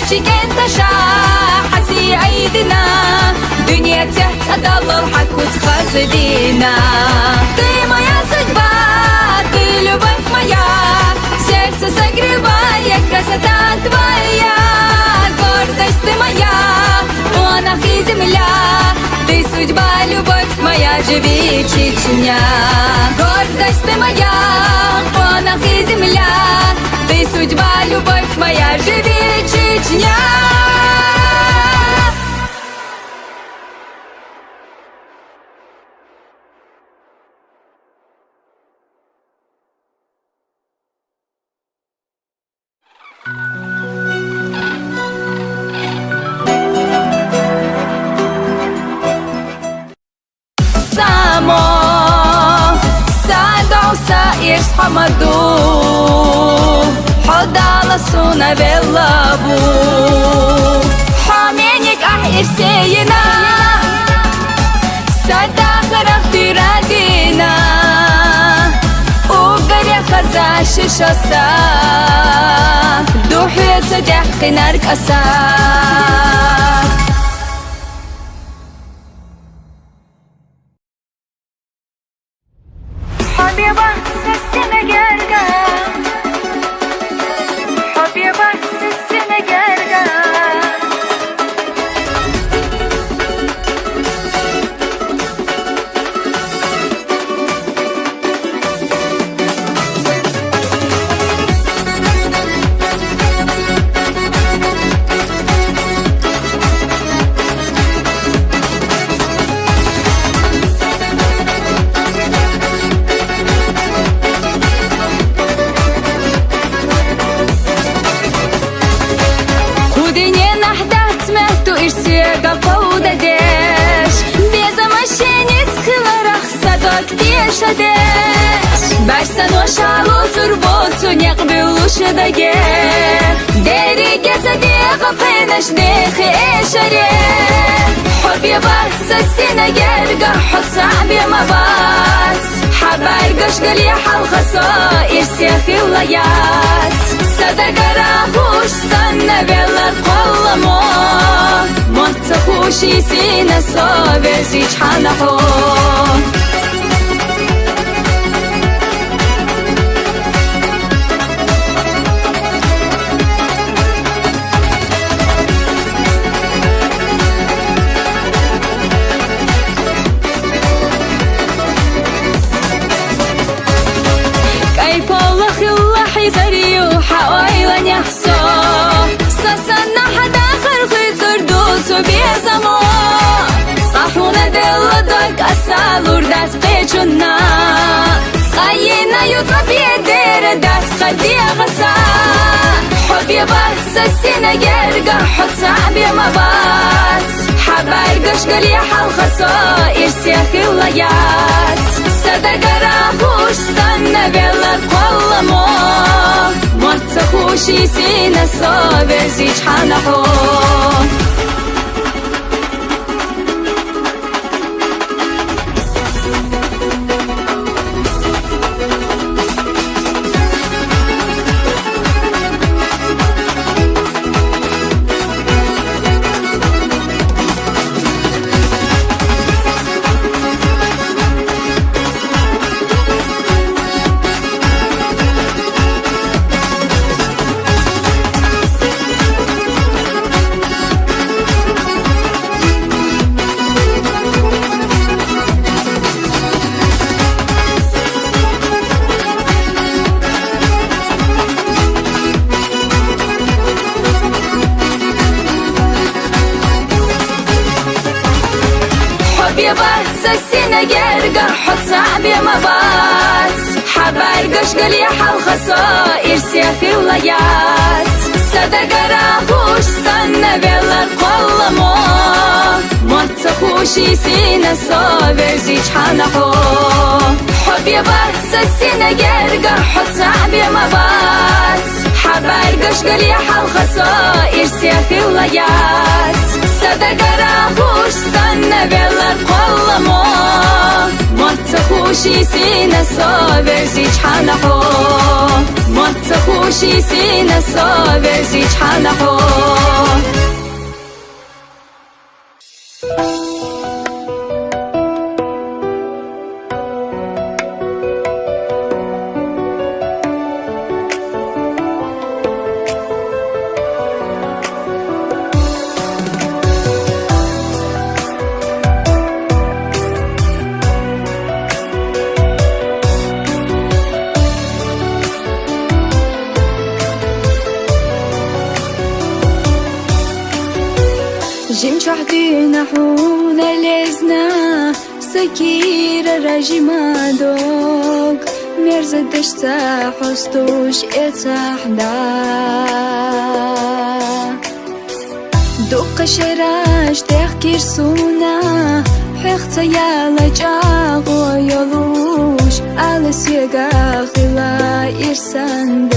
نفسك انت حسي ايدنا دنيا تحت ضل الحق وتخزدينا ты моя судьба ты любовь моя сердце согревает красота твоя гордость ты моя монах и земля ты судьба любовь моя живи Чечня гордость ты моя монах и земля ты судьба любовь моя живи Чечня Hamadu Hodala suna bellabu Hamenik irseyina Sada kharaq tiradina Ugarya khaza shishasa Duhuyat sadahqi narkasa Habiba sesine gergen Habiba sesine gergen Берсан ошалу зурбосу неqбилушу даге Дериге садиға пенаш дехи эшаре Хобби баса синагерга حط صعبي مباس حبارقش قلي حلخصا إرسيخي ولايات صدق راخوش صنة بيلا قلمو متخوشي سينا صابر زيج حنحو Asal urdas pechuna Khayina yutra piedere das khadiya ghasa Hobbi basa sina gerga hot صعبي mabas Habargash gali halkhasa irsiakhi layat Sadaga rahush sanna bella qallamo Mattakhushi sina saber zich hanaho سسينا جرقة حط صعبي مبات حبارقش قلي حلخصا إرسيخي ولايات صدق راخوش صنة بيلا قلمو متخوشي سينا صابر زيج حنحو حبي بات سسينا جرقة حط صعبي مبات حبارقش قلي حلخصا إرسيخي ولايات صدق راخوش صنة بيلا قلمو متخوشي سينا صابر زيج حنحو خوشی سینه صابر زیج حنحو جن شحدينا حونا لزنا سكير رجيما دوغ مرزة دشتا حستوش اتحدا دوق شراش تحكير سونا حيختا يالا جاغو يلوش على سيغا خلا إرسان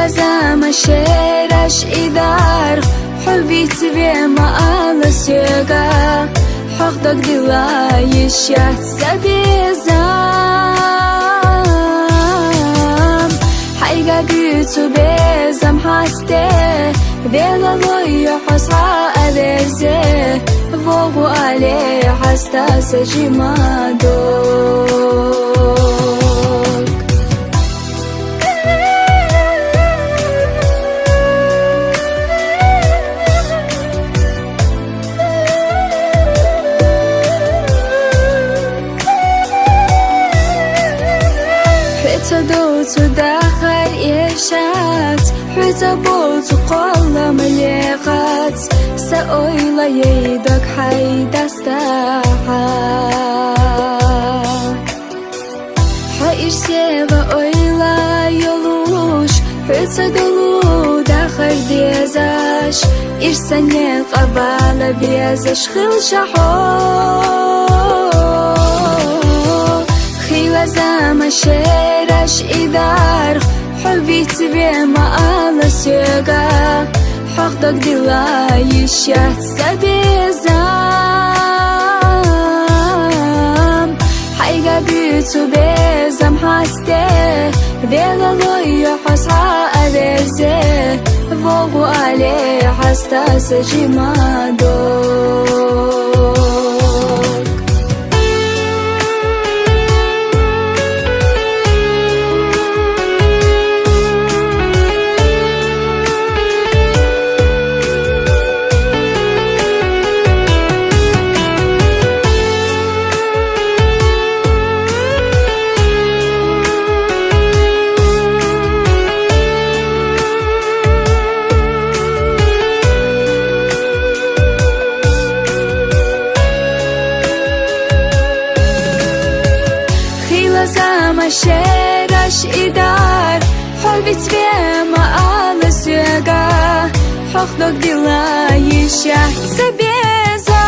زما شيرش إدار حبي تبي ما على سيغا حقدك دلا يشات سبيزام حيقا بيتو بيزام حاسته بيلا لويو حصا أبيزي فوقو عليه حستا سجيما حتى داخل إيشات حتى بولت قلم ليغات سأويلا يدك حيدا استاحا حير سيغا أويلا يلوش حتى دلو داخل ديزاش إرساني قبالة بيزاش خل شحو زما شيرش إدار حبي تبي ما على سيغا حقدك دلا يشات سبيزام حيقا بيتو بيزام حاسته بيلا لويو حصا أبيزي فوقو عليه حستا سجيما زما شيرش إدار حبي تبي ما على سيغا حقدك دلا يشات سبيزام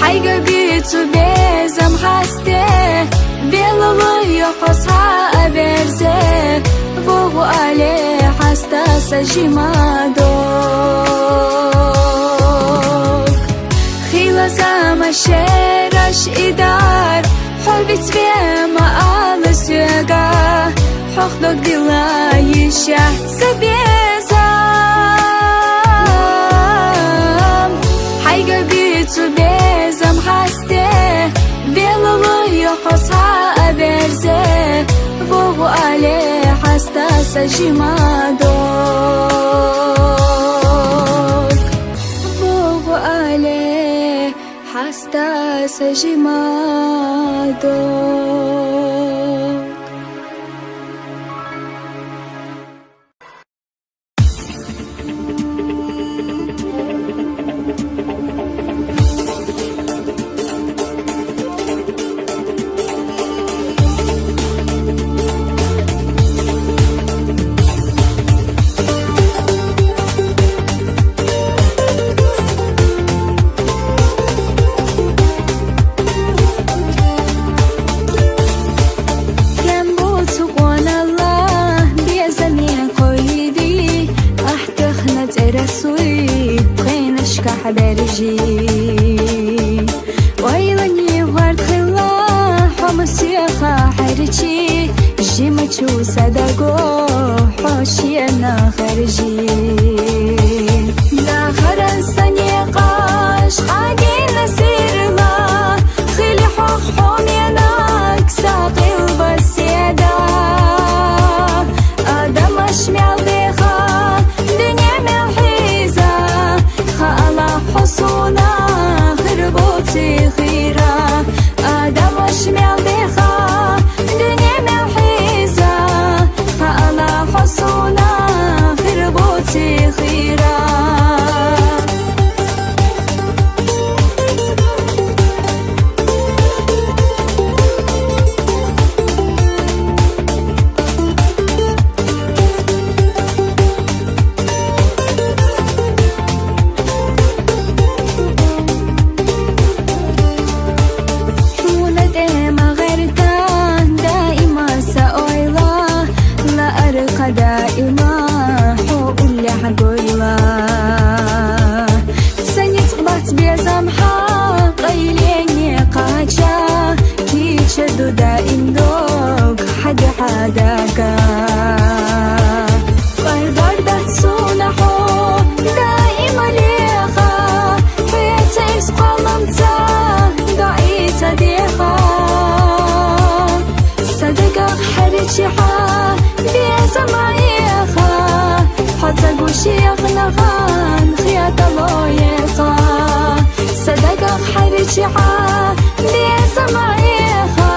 حيقا بيتو بيزام حاسته بيلا لويو حصا أبيرزي فوقو عليه حستا سجيما زما شيرش إدار حبي تبي ما على سيغا حقدك دلا يشات سبيزام حيقا بيتو بيزام حاسته بيلا لويو حصا أبيرزي فوقو عليه حستا سجيما فوقو عليه حستا سجيما رسوي بغينا شكاح برجي ويلني صدقو حوشينا خارجين داخل السنيقاش حاجي نسيرنا خلي حقهم يناك ساقي البسيدة آدم أشمع بيخا دنيا ملحيزة خالا حصونا خربوتي خيرا آدم أشمع بيخا دنيا ملحيزة خالا حصونا خربوتي خيرا دائما حقول لي حقولا سنتقبط بزمحة قيليني قاچا كي شدو دائم دوك حد حداكا قربار داتسونحو دائما ليخا حياتي سقالمتا دعيتا ديخا صدقا حريتشيحا بيزا معيخا حتى قوشيخ نغان خياطة لويخا صدقا حريتشيحا بيزا معيخا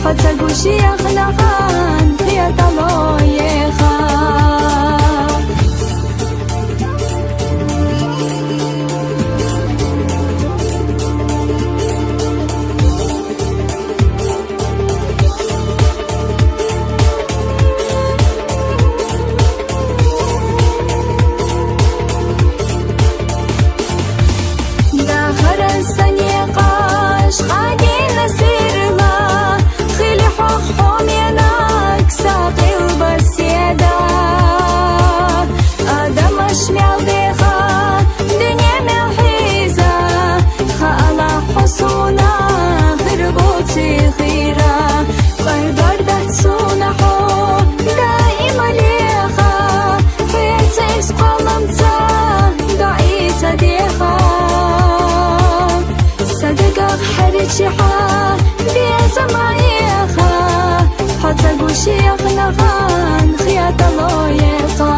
حتى قوشيخ نغان خياطة لويخا حريتشيحا بيزا معيخا حتى قوشيخ نغان خياطة لويخا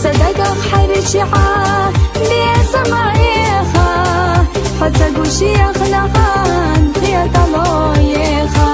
صدقا حريتشيحا بيزا معيخا حتى قوشيخ نغان خياطة لويخا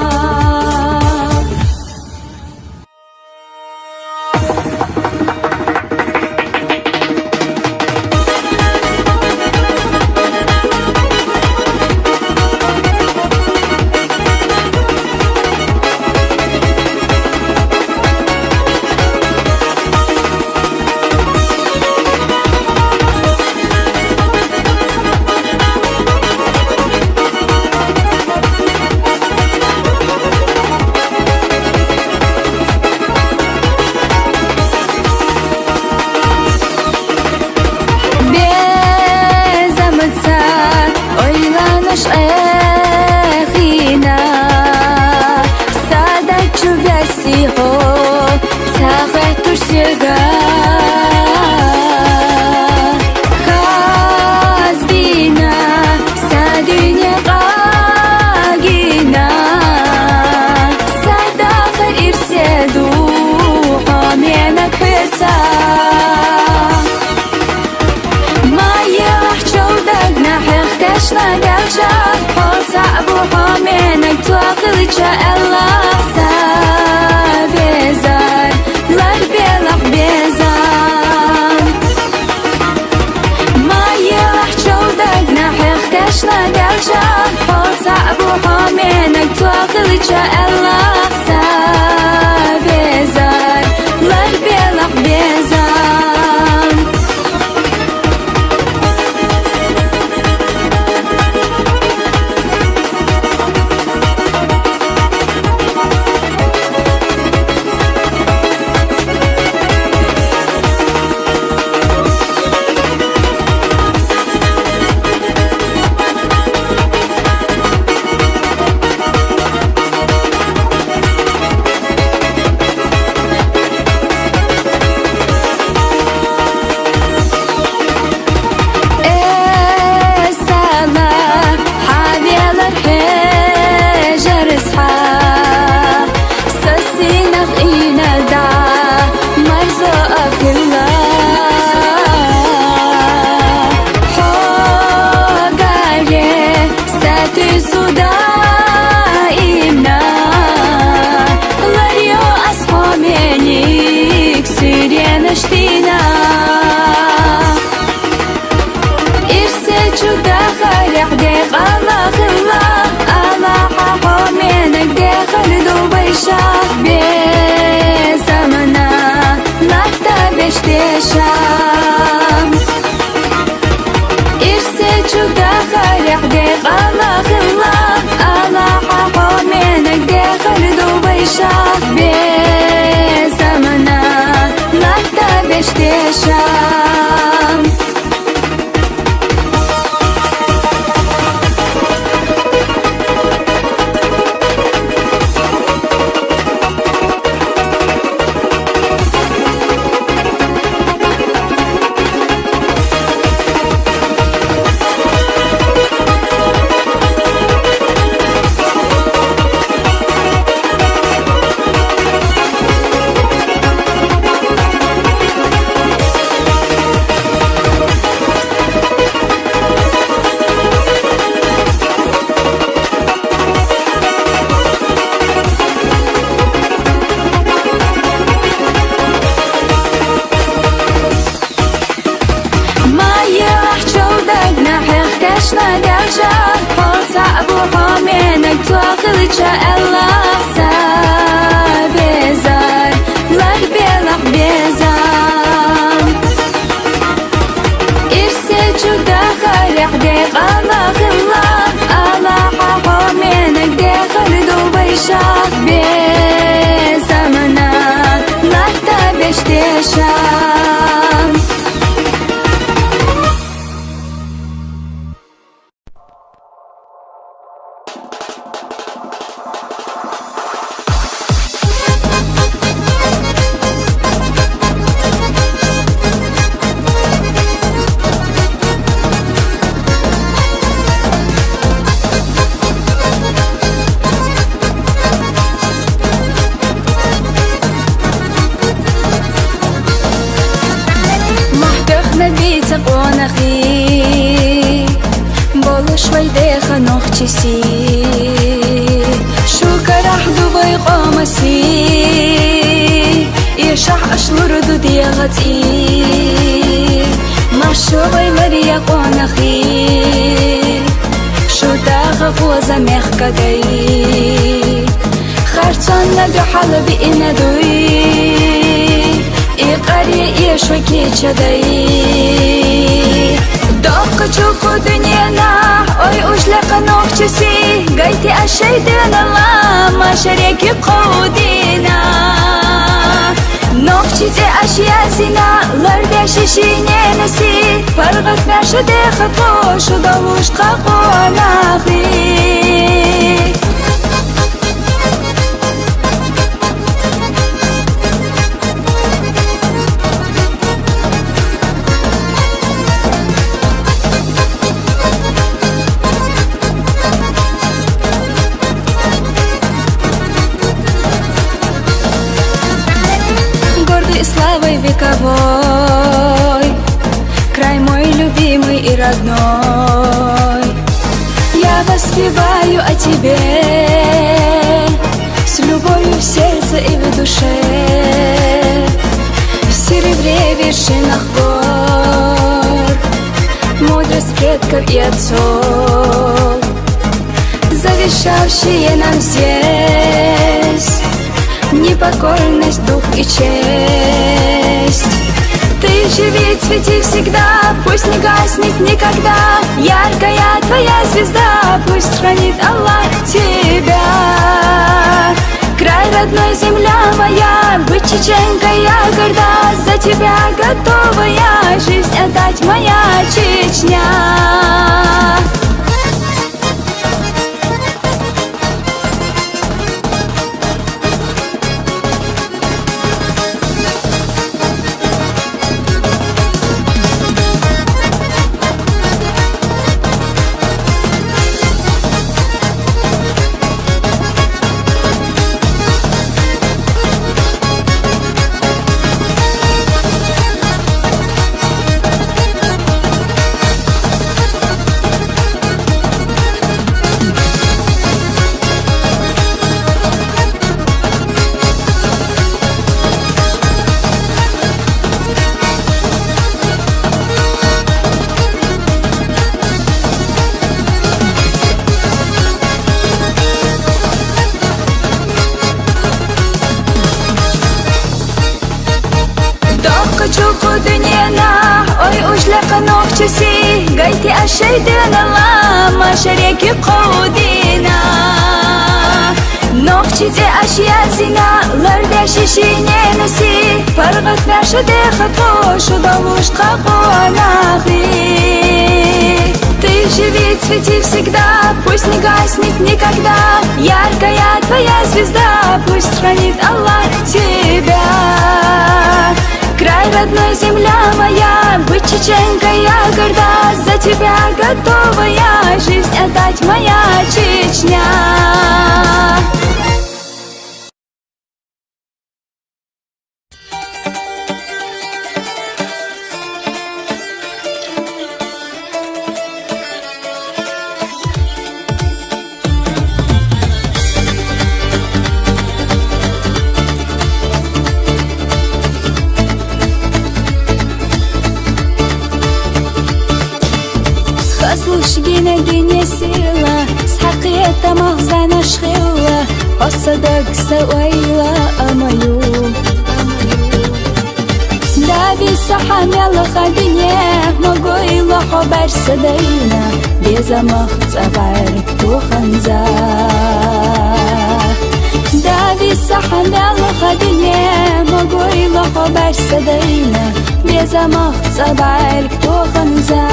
جدا خارق ديق الله الله الله حقو منك داخل دبي شاه بزمنا لحظة بشتشام إرسي جدا خارق ديق الله الله الله حقو منك داخل دبي شاه بزمنا لحظة بشتشام بزمنا لحظة بشتشام نوخشسي شو كرح دبي قامسي يشح أشلر دودي غتي ما شو غير قونخي شو داغ قوزا مخكدي خرطان ندو حلبي ندوي إقاري إيشوكي چدي دق چوكو دنيانا ой ушляк ногчиси гайти ашайдын алла машареки қодина ногчите ашязина ларда шишиненаси паргат нашуде хапо шудалуш қақонахи славой вековой, край мой любимый и родной. Я воспеваю о тебе с любовью в сердце и в душе, в серебре вершинах гор, мудрость предков и отцов, завещавшие нам здесь непокорность, дух и честь. Ты живи, цвети всегда, пусть не гаснет никогда яркая твоя звезда, пусть хранит Аллах тебя. Край родной, земля моя, быть чеченкой я горда, за тебя готова я жизнь отдать, моя Чечня. انت الشيطان الله ما شريك بقودنا نوخشيتي اشياء زنا لرد شيشيني نسي فرغت наша дыхоту шудовуш тхахуанахи Ты живи, цвети всегда, пусть не гаснет никогда Яркая твоя звезда, пусть хранит Аллах тебя Край родной, земля моя, быть чеченкой я горда За тебя готова я, жизнь отдать моя Чечня Слушгина гене сила, с хакиета махзана шхила, осадок сауайла амаю. Дави сахамяла хадине, могойла хабар садайна, безамах цабар туханза. Дави сахамяла хадине, могойла хабар садайна, безамах цабар туханза.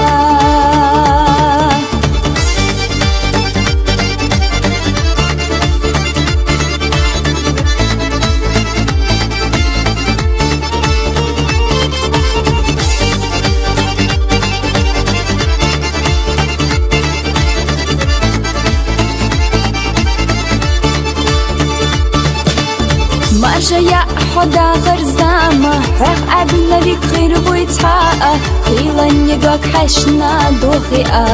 ماشا يا حدا غرزامة رح قبلنا ليك خير ويتحقق خيلا ندوك حشنا دوخيقة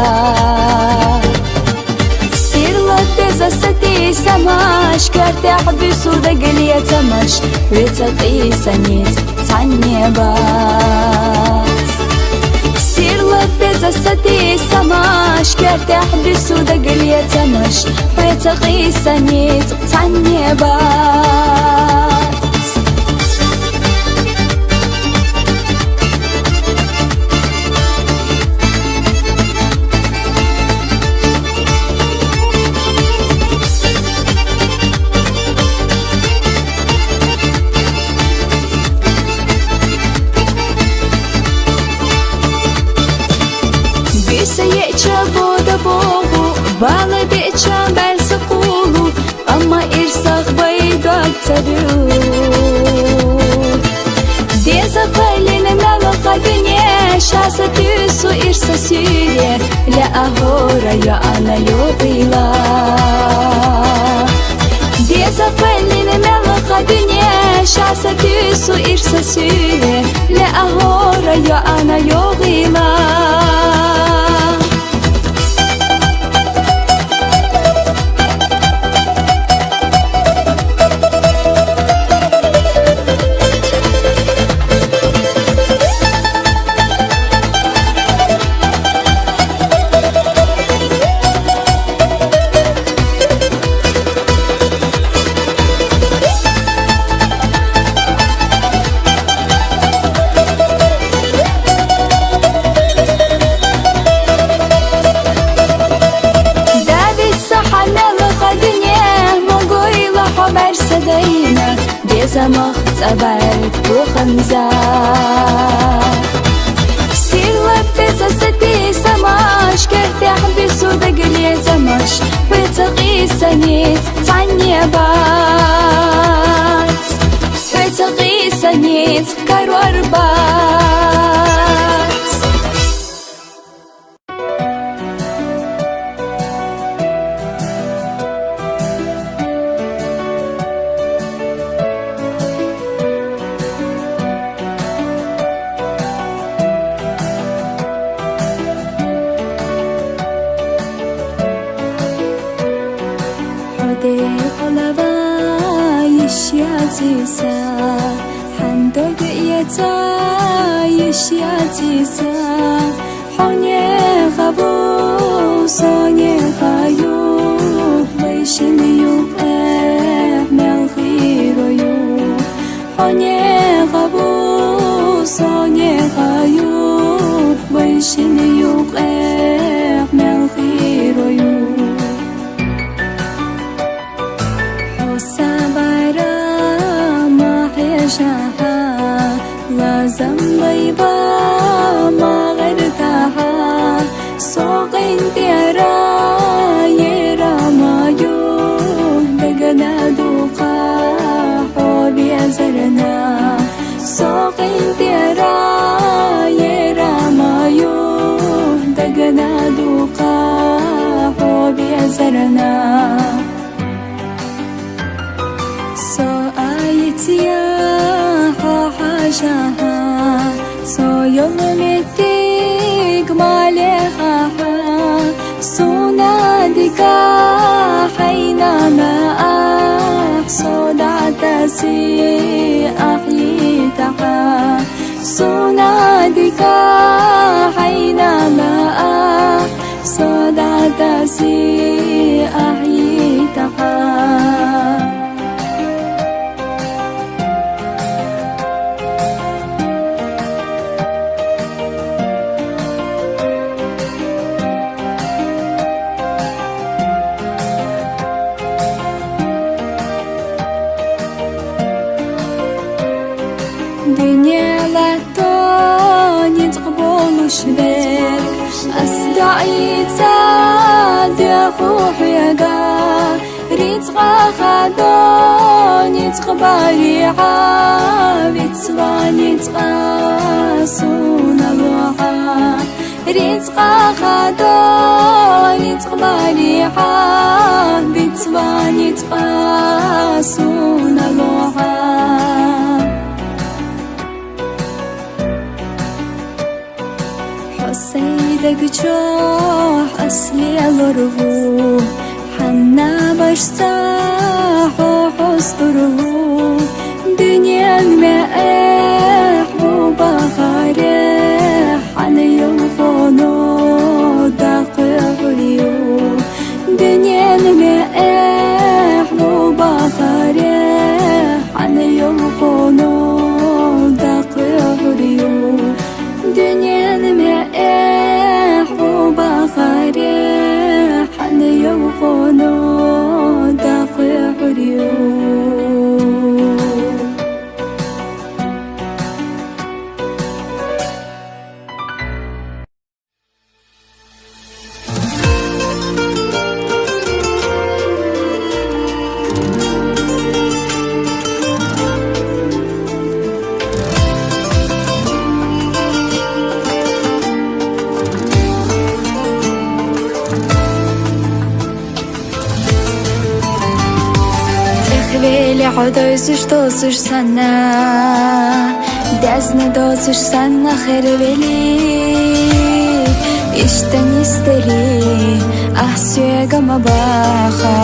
سير لبزا ستي سماش كارتي حبي سودا قليا تمش ريتقي سنيت تعني بات سير لبزا ستي سماش كارتي حبي سودا قليا تمش ريتقي سنيت تعني بات Саеча бода богу, бала беча бельса хулу, ама ирсах байдак царю. Деза палина мела хадине, шаса тюсу ирса сюре, ля агора я ана любила. Деза палина мела хадине, шаса тюсу ирса сюре, ля агора я ана любила. Безамах цабарик туханза Сила беза сати самаш Кертях бисуда гиле замаш Бетaqi санит тعني бат Бетaqi санит карвар бат حندق يتايش يا تيسا حوني غبو صوني غايوب ويشن يوب احمل خير يوب حوني غبو صوني غايوب بيشين يوقع من خير يوم حسا برا ما حيشها لازم بيبا ما غيرتها سوقين تيرا يرا ما يوم دقنا دوقا حولي أزرنا سوقين تيرا يرا ما يوم دقنا دوقا حولي أزرنا سو آيتيا حاشاها سو يومتك مالها سو نادكا حينما سو دعتسي أحييتها سو نادكا حينما سو دعتسي أحييتها دنيا لا توني تقبلوش بك أصدعي تاد يا خوحي يا ريت غاخدوني تقبالي عابي تسواني تقاسون الوحا ريت غاخدوني تقبالي عابي تسواني تقاسون الوحا سيدك جوح أصلي الرغو حنا بشتاح وحصدره دنيا المائح وبغارح عن يوفونو داقي حريو دنيا المائح وبغارح عن يوفونو داقي حريو دنيا المائح وبغارح عن يوفونو داقي حريو عدوزش دوزش سنة دزن دوزش سنة خير بلي اشتني استري أحسيق ما باخا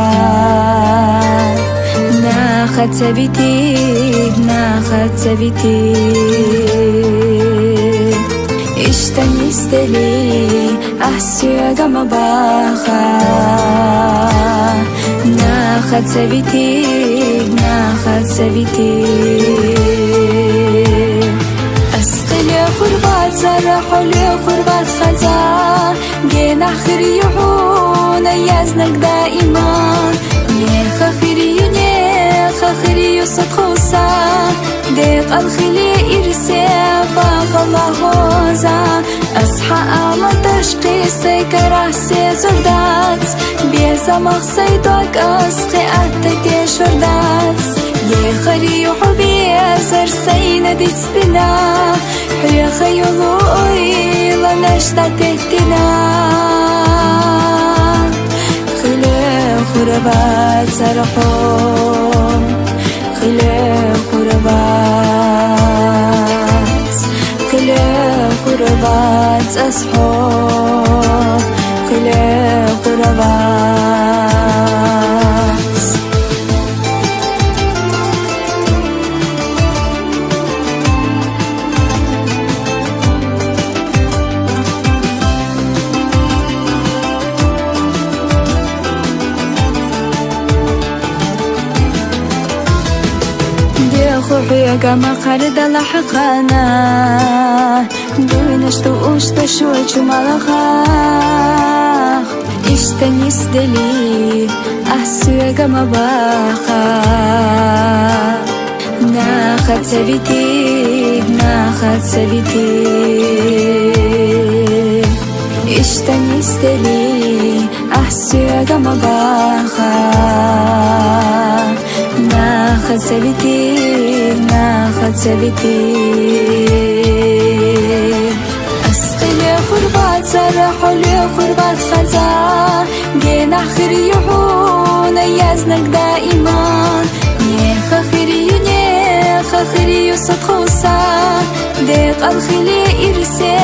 ناخد سبيتي اشتني استري أحسيق ما باخا ناخد سبيتي أسقلي خربات زرح لي خربات خزا جينا خريحون يازنك دائما نيخ خريو صدخوصا ديق الخلي إرسي باغ الله غوزا أصحى أما تشقي سيكره سيزردات بيزا مخصيدوك أسقي أتك شردات يخري حبي أزر سينا ديستنا حيا خيولو إيلا نشتا تهتنا خلي خربات سرحون خلي خربات أصحاب خلي خربات خوحي قام قرد لحقنا Что шучу малахах Иштанис дели Асуэга мабаха Нахат савити Иштанис дели Асуэга мабаха Нахат савити خربات سرحوا لي خربات خزا جينا خريحون يزنك دائما نيخ خريو صدخوصا ديق الخلي إرسي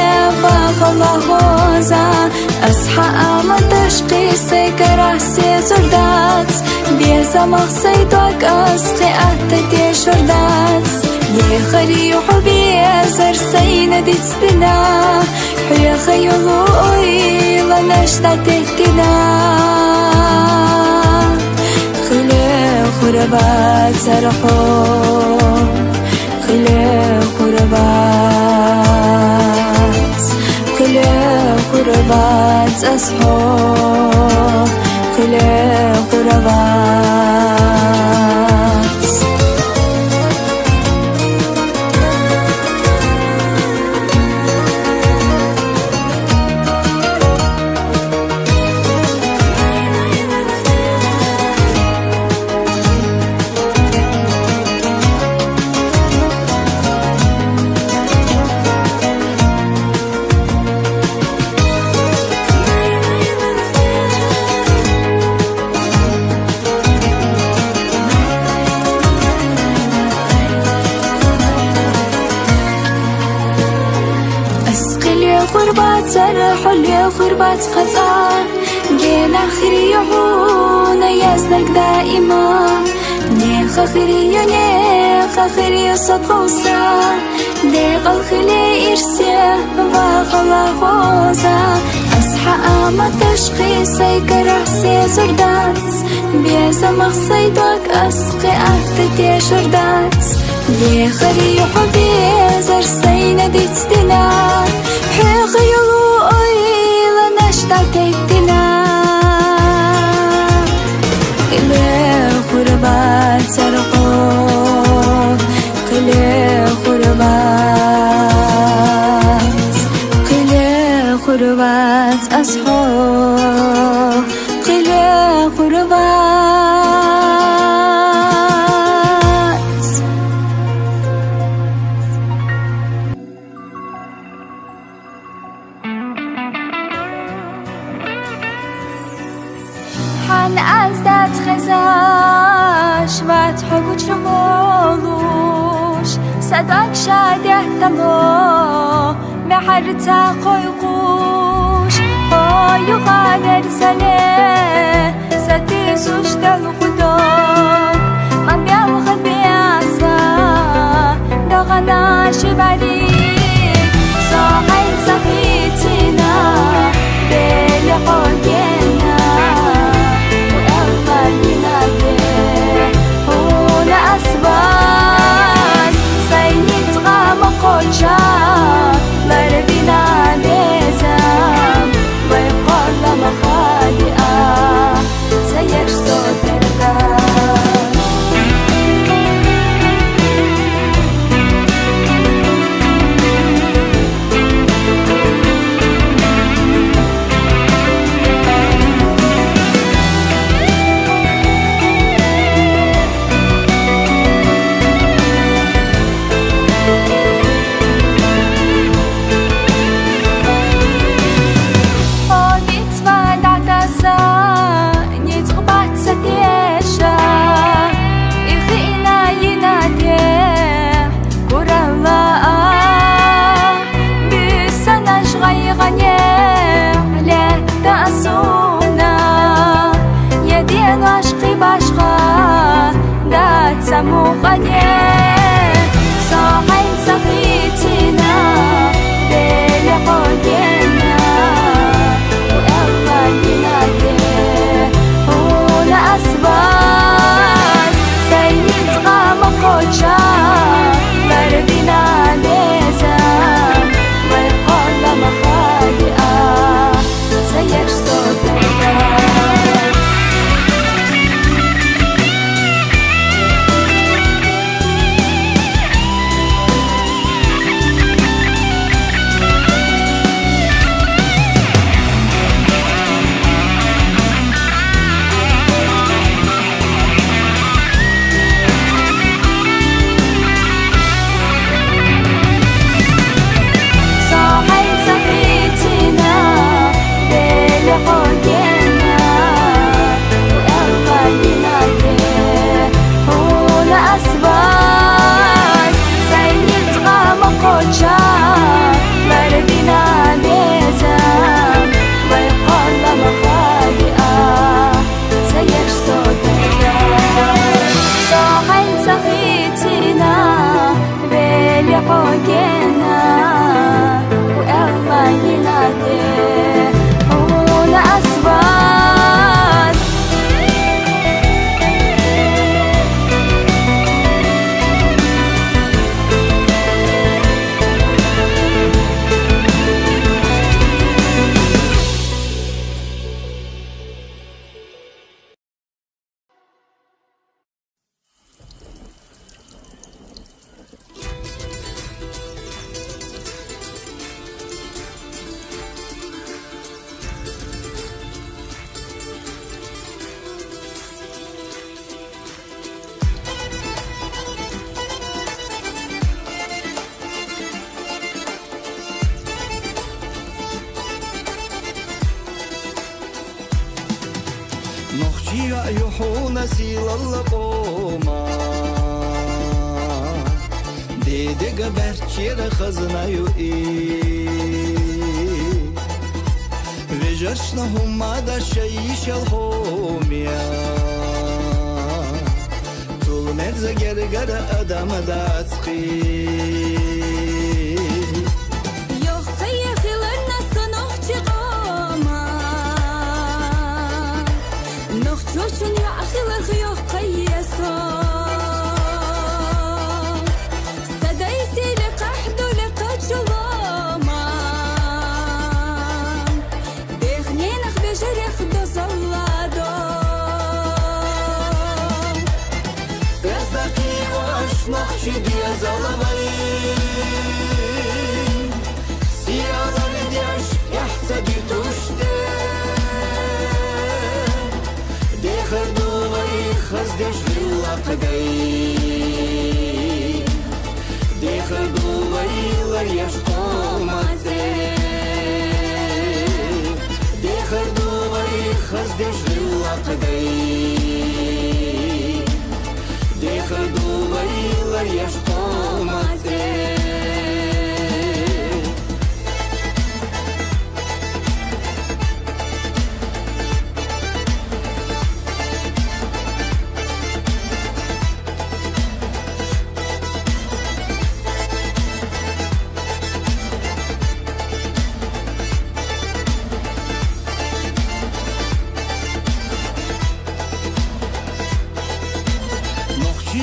فخلا غوزا أصحى أما تشقي سيكره سيزردات بيزا مخصيدك أسخي أهتدي شردات يخريو حبيزر سينا ديتستنا حيا خيولو إلا نشتا تهتنا خلي خربات سرحو خلي خربات أصحو خلي خربات خربات سرحوا لي خربات خزا جينا خريحون يزنك دائما نيخ خريو صدقوسا ديق الخلي إرسيه وخلا غوزا أصحى أما تشقي سيكره سيزردات بيزا مخصيدك أسقي أهتدي شردات بيخريو حبيزر سينا ديتستنا خيولو إلا نشتا تهتنا خلي خربات سرقو خلي خربات أصحو خلي خربات حن ازدت خزاش و تحبوش مولوش صداك شاده تلو محرتا قيقوش قايو غادر زله ستي سوش دل خداك من بيالغ بيعصا دغنا شبريك صاحي صحيتنا بيلي قوكينا أسبان سينيت غام قلشا لربنا بيزام ويقال نخشي يحون سيل اللقوما ديدك برشير خزنا وجرشنهم ماذا شيش الهوميا طول مرزا gergara adam da Yok kıyıklarına sonuç çıkama Nok çocuğun ya akılır yok kıyısı Sadaysiyle kahdole kaçılama Behnenak becerek dozallado Раздaki ваш ночи диазалавай Siyalar diyaş yahsa bituşte Dehar duvay khazdesh lillaqday Dehar duvay lar yashqomaze Dehar duvay khazdesh lillaqday Dehar duvay lar yashqomaze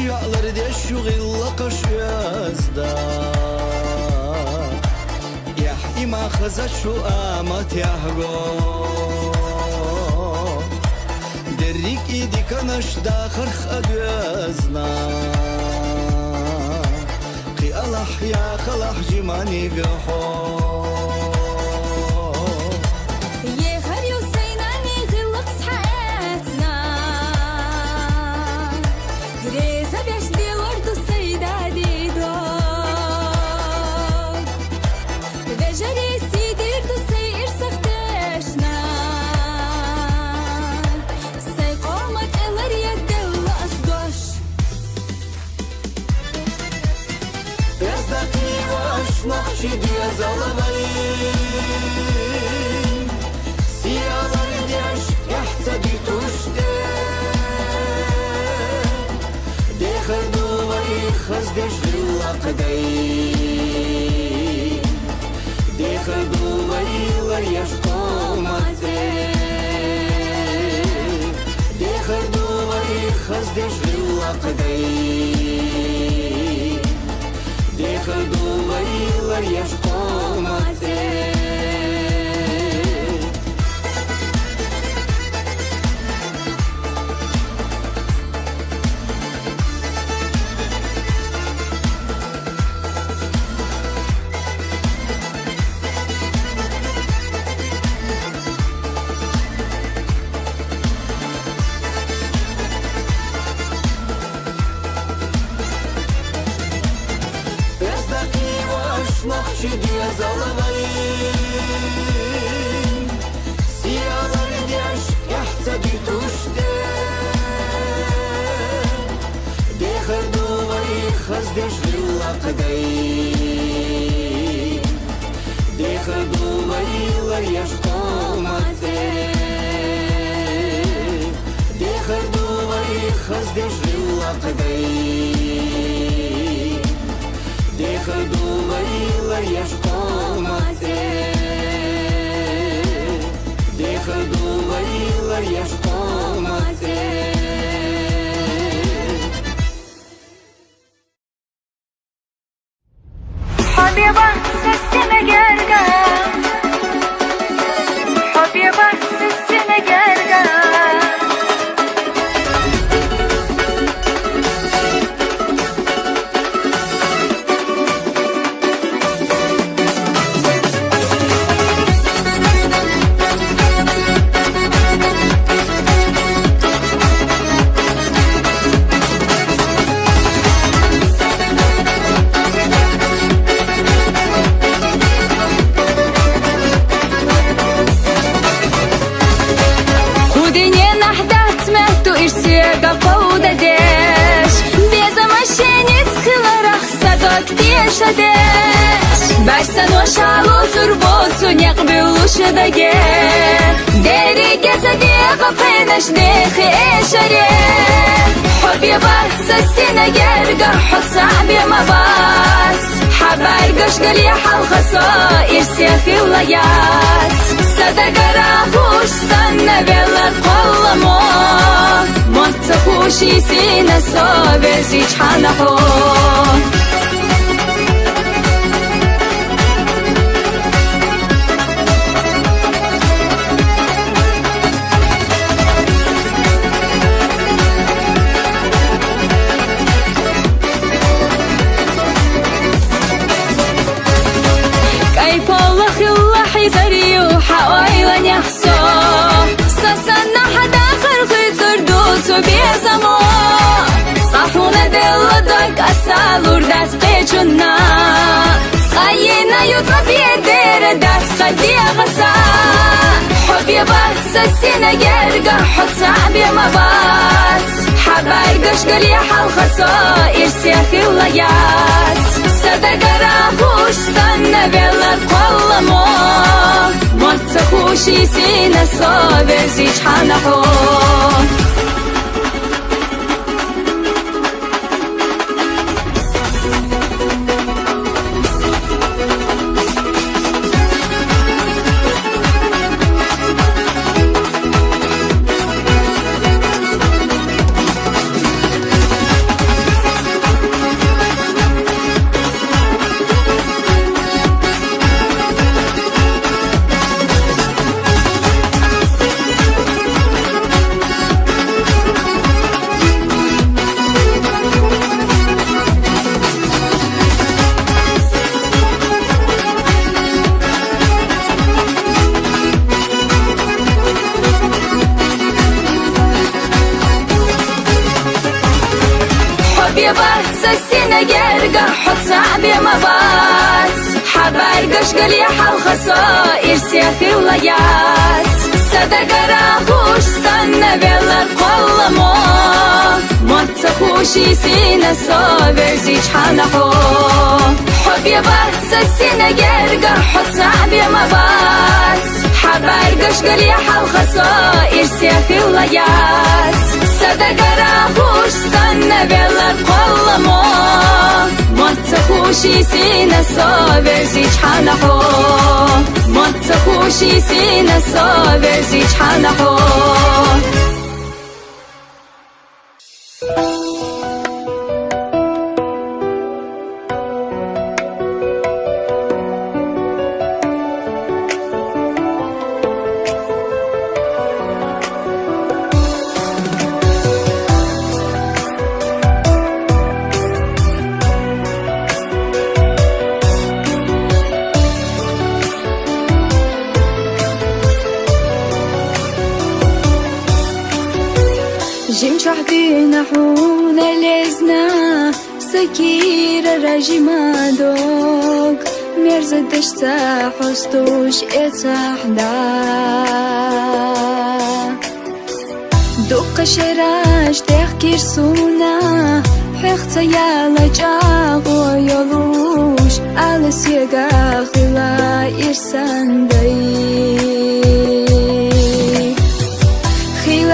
Yağlar de şu gilla kaşıyazda Yah ima khaza şu amat yahgo Derrik idi kanaş da kharx adyazna Qi Allah ya khalah jimani gaho Ночи диазалавай Siyalar diyaş yahsa bituşte Dehar duvay khazdesh lillaqday Dehar duvay lar yashqomaze Dehar duvay khazdesh lillaqday Dehar duvay lar yashqomaze Nokşi diazalavay Siyalar diyaş yahsa bituşte Dehar duvay khazdesh lillaqday Dehar duvay lar yashqomaze Dehar duvay khazdesh lillaqday Dehar duvay lar yashqomaze Dehar duvay lar yashqomaze Habiba sesime gel gel Habiba sesime gel gel yaşades Bersen o şalı zurbosun yak büyülüşü da ge Deri geze diye kapaynaş dehi eşare حبي بس السنة جرجع حط صعبي ما بس حباي قش قال يا حل خصائر سيفي ولايات صدق راهوش سنة بلا قلمو ما تخوش يسينا صابر زيج حنحو بيزمو صحونا دلدك أسالور داس بيجونا خاينا يطرف يدير داس قدي غسا حبي بس السنة جرجع حط صعبي ما بس حباي قش قال يا حل خصائر سيفي ولايات صدق راهوش سنة بلا قلمو ما تخوش يسينا صابر زيج حنحو بس السنة جرجع حط صعبي ما بس حباي قش قال يا حل خصائر سيفي ولايات صدق راهوش سنة بلا قلمو ما تخوش يسينا صابر زيج حنحو حبي بس السنة جرجع حط صعبي ما بس حباي قش قال يا حل خصائر سيفي ولايات صدق راهوش سنة بلا قلمو ما تخوش يسينا صابر زيج حنحو ما تخوش يسينا صابر زيج حنحو جيم شحدينا حونا لزنا سكيرة راجما دوغ مرزة دشتا حستوش اتحدا دوق شراش تحكير سونا حيختا يالا جاغو يلوش على سيغا خلا إرسان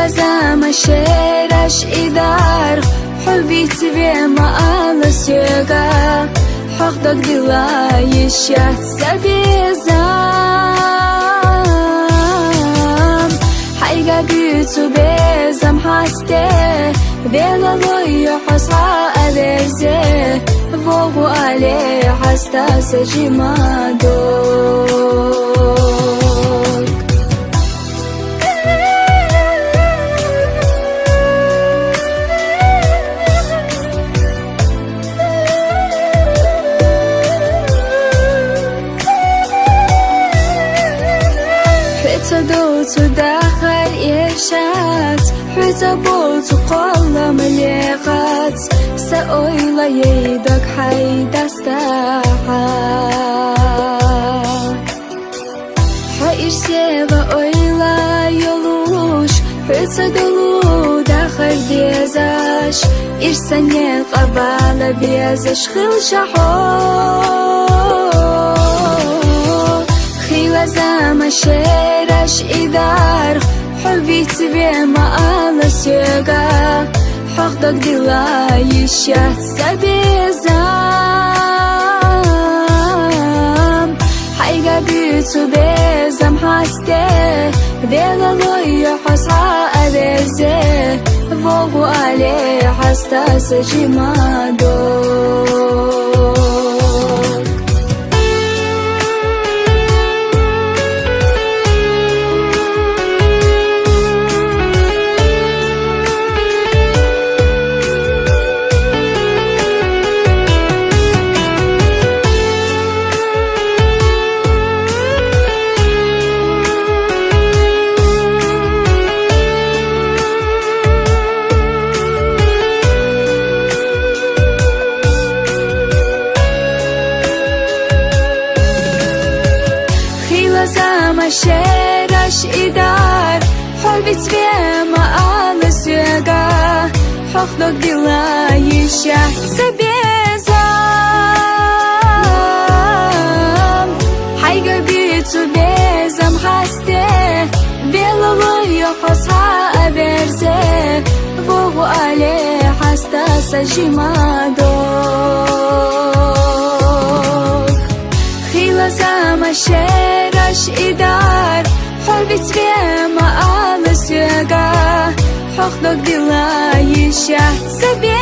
زما شيرش إدار حبي تبي ما على سيغا حقدك دلاي الشهد سبيزام حيقا بيتو بيزام حاسته بيلا ضيو حصا أدرزه فوقو عليه حستا سجيما دوك حتى داخل إرشاد حتى بولتو قلم ليغات سأويلا يدك حيدا استاحا حير سيغا أويلا يلوش حتى دلو داخل ديزاش إرساني قبال بيزش خل شحو خيوة زام شيرش إدار حبي تبي ما على سيغا حقدك دلا يشات سبيزام حيقا بيتو بيزام حاسته ديلا لوي حسا أبيزه فوقو عليه حستا سجمادوك شيرش إدار حبي تبي ما على سيغا حقدك دلا يشات سبيزام حيقا بيتو بيزام حاسته بيلا لوي قصها أبرزه فوقو عليه حاستا سجمادوك خيلا زام شيرش إدار حبي تبي ما على سيغا حقدك دلا يشات سبيزام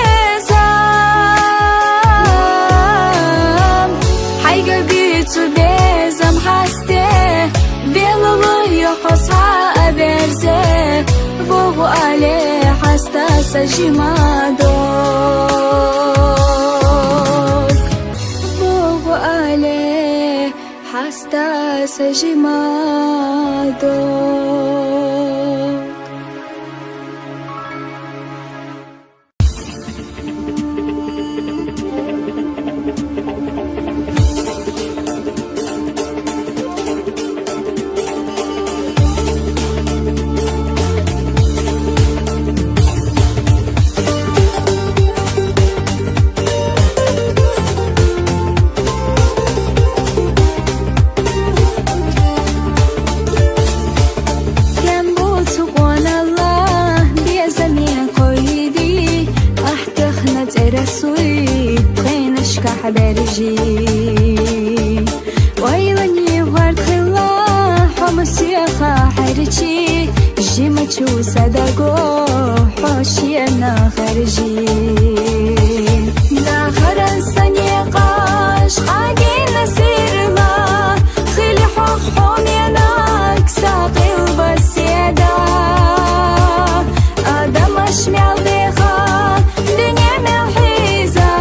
حيقا بيتو بيزام حاسته بيلا لوي قصها أبرزه فوقو عليه حاستا سجمادوك فوقو عليه حاستا سجمادوك حبرجي ويلني ورد خلا حمسيخا حرجي جيما تشو صدقو حوشينا خرجي داخر السنيقاش حاجي نسير لا خلي حق حوميناك ساقي البسيدة آدم أشمع بيخا دنيا ملحيزة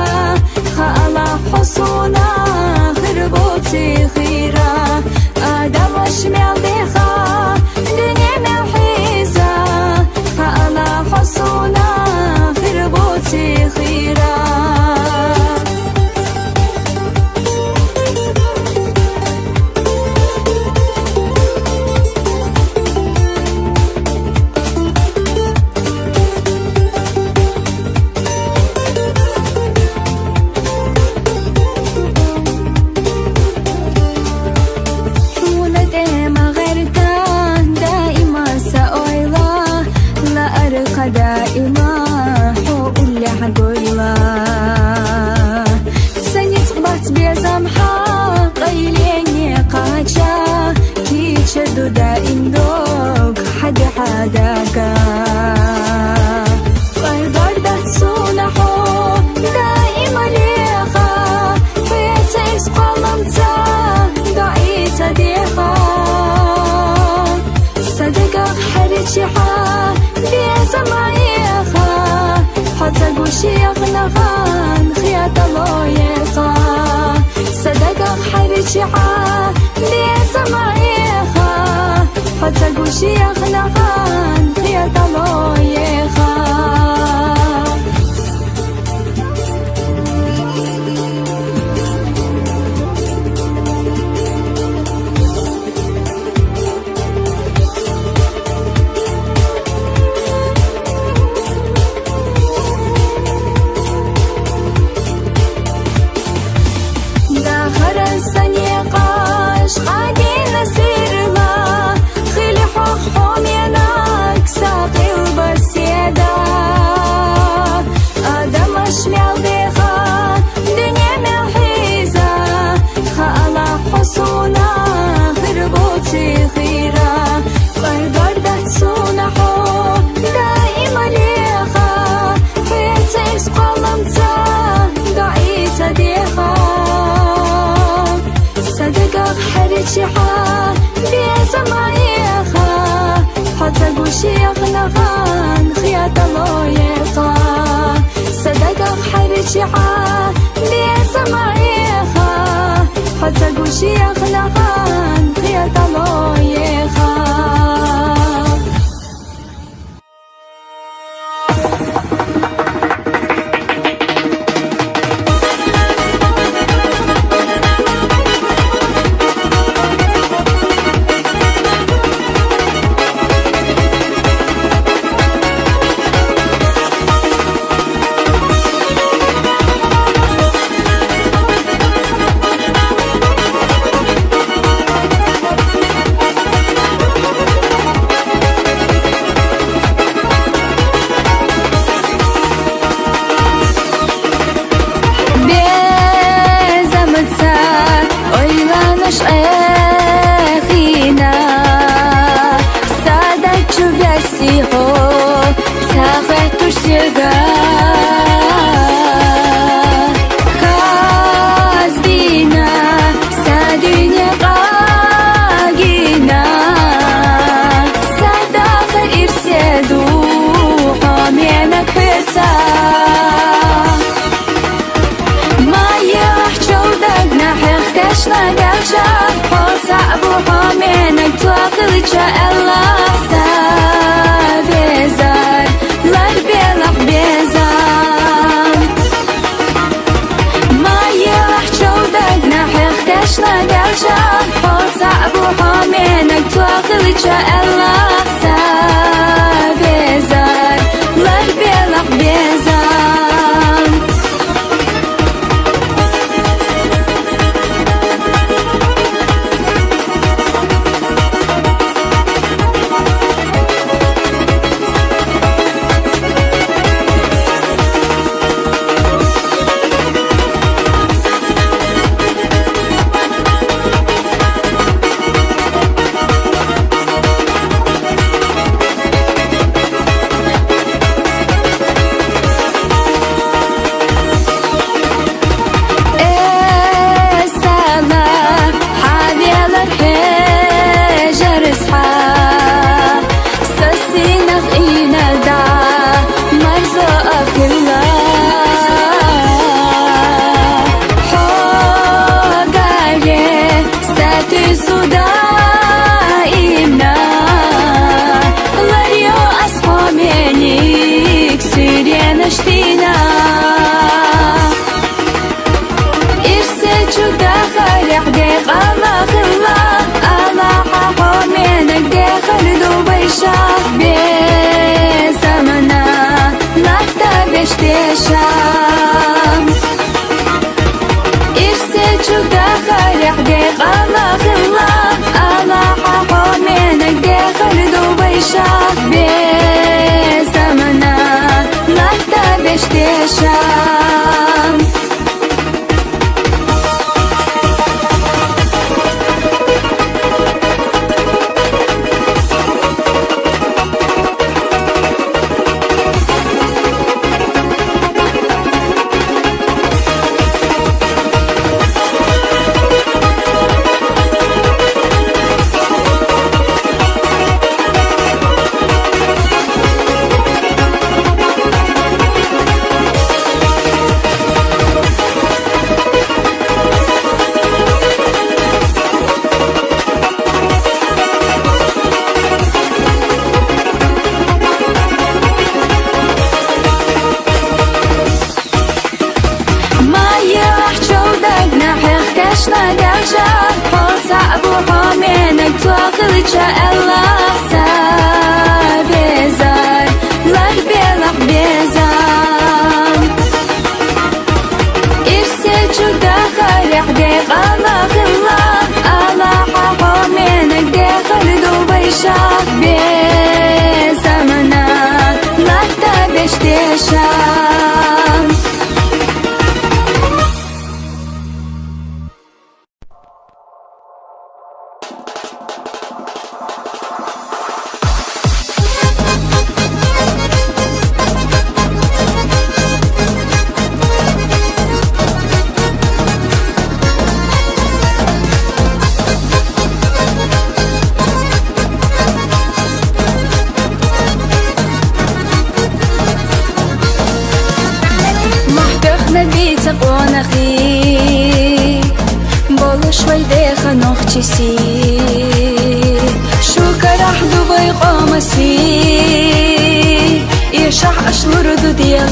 حصونا خربوتي خيرا آدم أشمع بيخا دنيا ملحيزة خالا حصونا خربوتي خيرا دائما حقول لي حقويلا سنتقبط بيزمحا قيليني قاجا كي تشدو دائم دوك حد حداكا قربار داتسونحو دائما ليخا بيتا يسقلمتا دعيتا ديخا صدقا حريتشيحا بيزمعيخا حتى قوشيخ نغان خياطة لويخا صدقا حريتشيحا بيزمعيخا حتى قوشيخ نغان خياطة لويخا شحا بيسمعيخا حتى قوشيخ نغان خيات الله صدق حري شحا بيسمعيخا حتى قوشيخ نغان خيات الله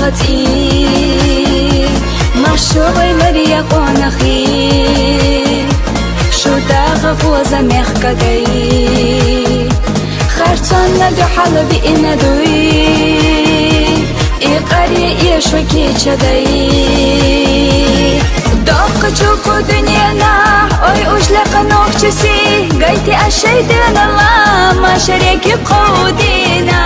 خطي مشوي لريا قونخي شو داغ قوزا مخكدي خرطان ندو حلبي إندوي إقاري إيشوكي چدي دق چوكو دنيانا أي أجلق نوخشسي قايتي الشيطان الله ما شريكي بقودينا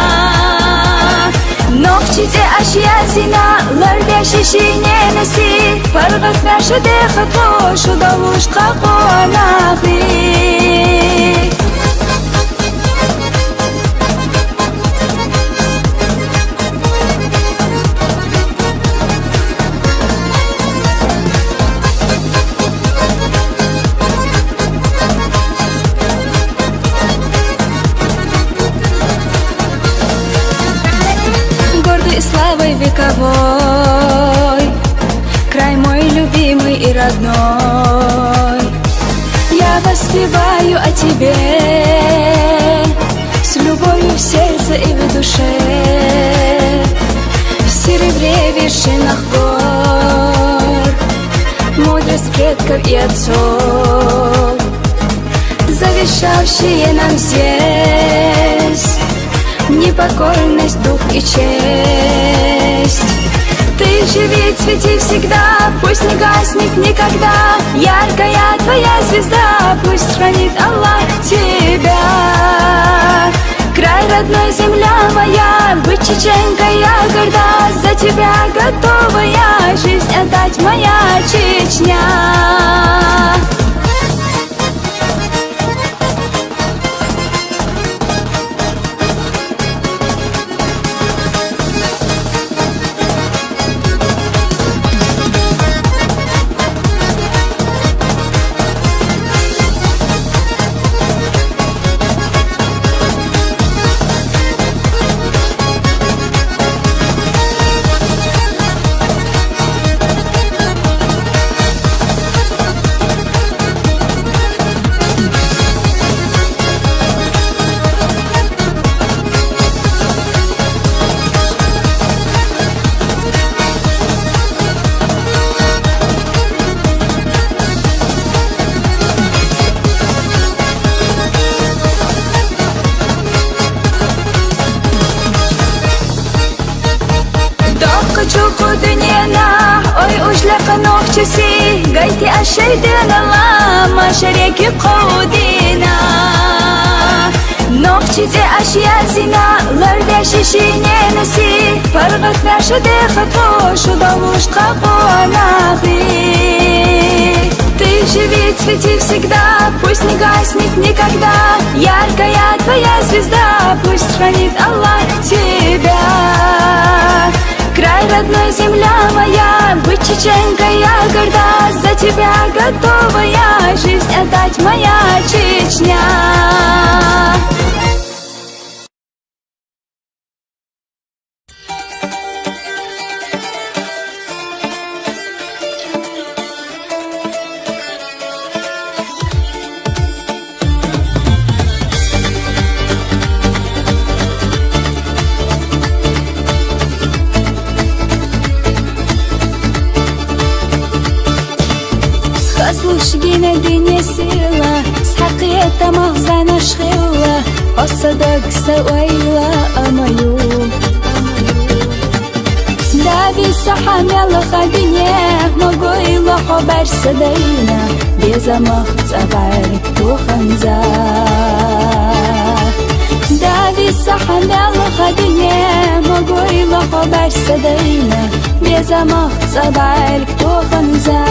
نوخشتي أشياء زنا لرد شيشيني نسي فرغت ناشو دي خطو شو دوش قاقو ناخي Славой вековой, край мой любимый и родной. Я воспеваю о тебе с любовью в сердце и в душе, в серебре вершинах гор, мудрость предков и отцов, завещавшие нам здесь непокорность, дух и честь. Ты живи, цвети всегда, пусть не гаснет никогда яркая твоя звезда, пусть хранит Аллах тебя. Край родной, земля моя, быть чеченкой я горда, за тебя готова я жизнь отдать, моя Чечня. چوكو دنيانا أي أجلق نوخشسي قايتي الشيطان الله ما شريكي بقودينا نوخشتي أشياء زنا لرد شيشيني نسي فرغت ناشو دي خطو شو دوش قاقو нахи. Ты живи, цвети всегда, пусть не гаснет никогда яркая твоя звезда, пусть хранит Аллах тебя. Край родной, земля моя, быть чеченкой я горда, за тебя готова я жизнь отдать, моя Чечня. Слушгина дыня сила, с хакиета махзана шхила, осадок сауайла амаю. Дави сахамяла хадине, могойла хабар садайна, безамах цабарик туханза. Дави сахамяла хадине, могойла хабар садайна, безамах цабарик туханза.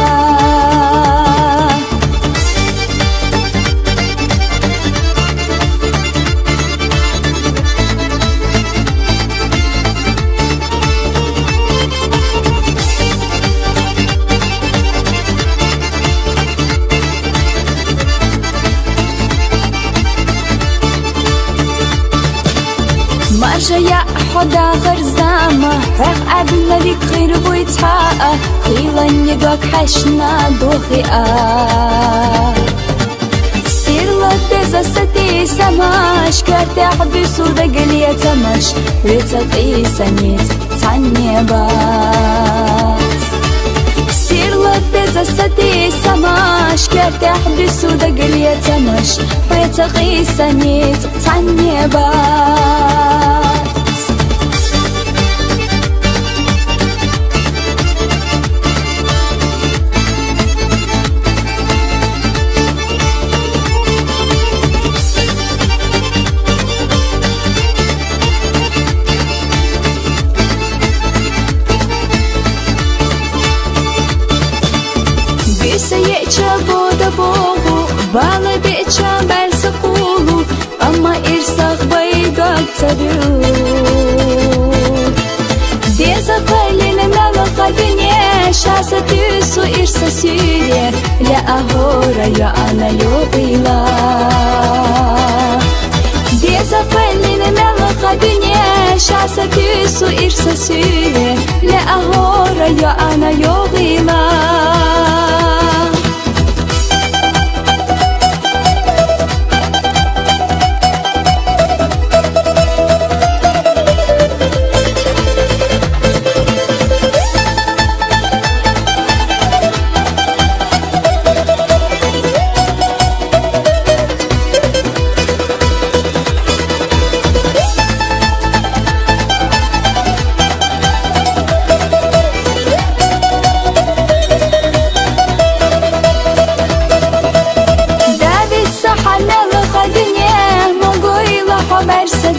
ماشا يا حدا غرزامة رح قبل لك خير ويتحقق خيلا ندوك حشنا دوخي سير بزستي سماش كرتاح بسودة قلية تمش ويتقي سنيت تعني بات سير لك بزستي سماش كرتاح بسودة قلية تمش ويتقي سنيت تعني بات Sayıça boda boğu Bağlı beça belsa kulu Ama irsak baydak tarı Deza kalina mela kadine Şasa tüsü irsa süre La ahora ya ana yobila Deza kalina mela kadine Şasa tüsü irsa süre La ahora ya ana yobila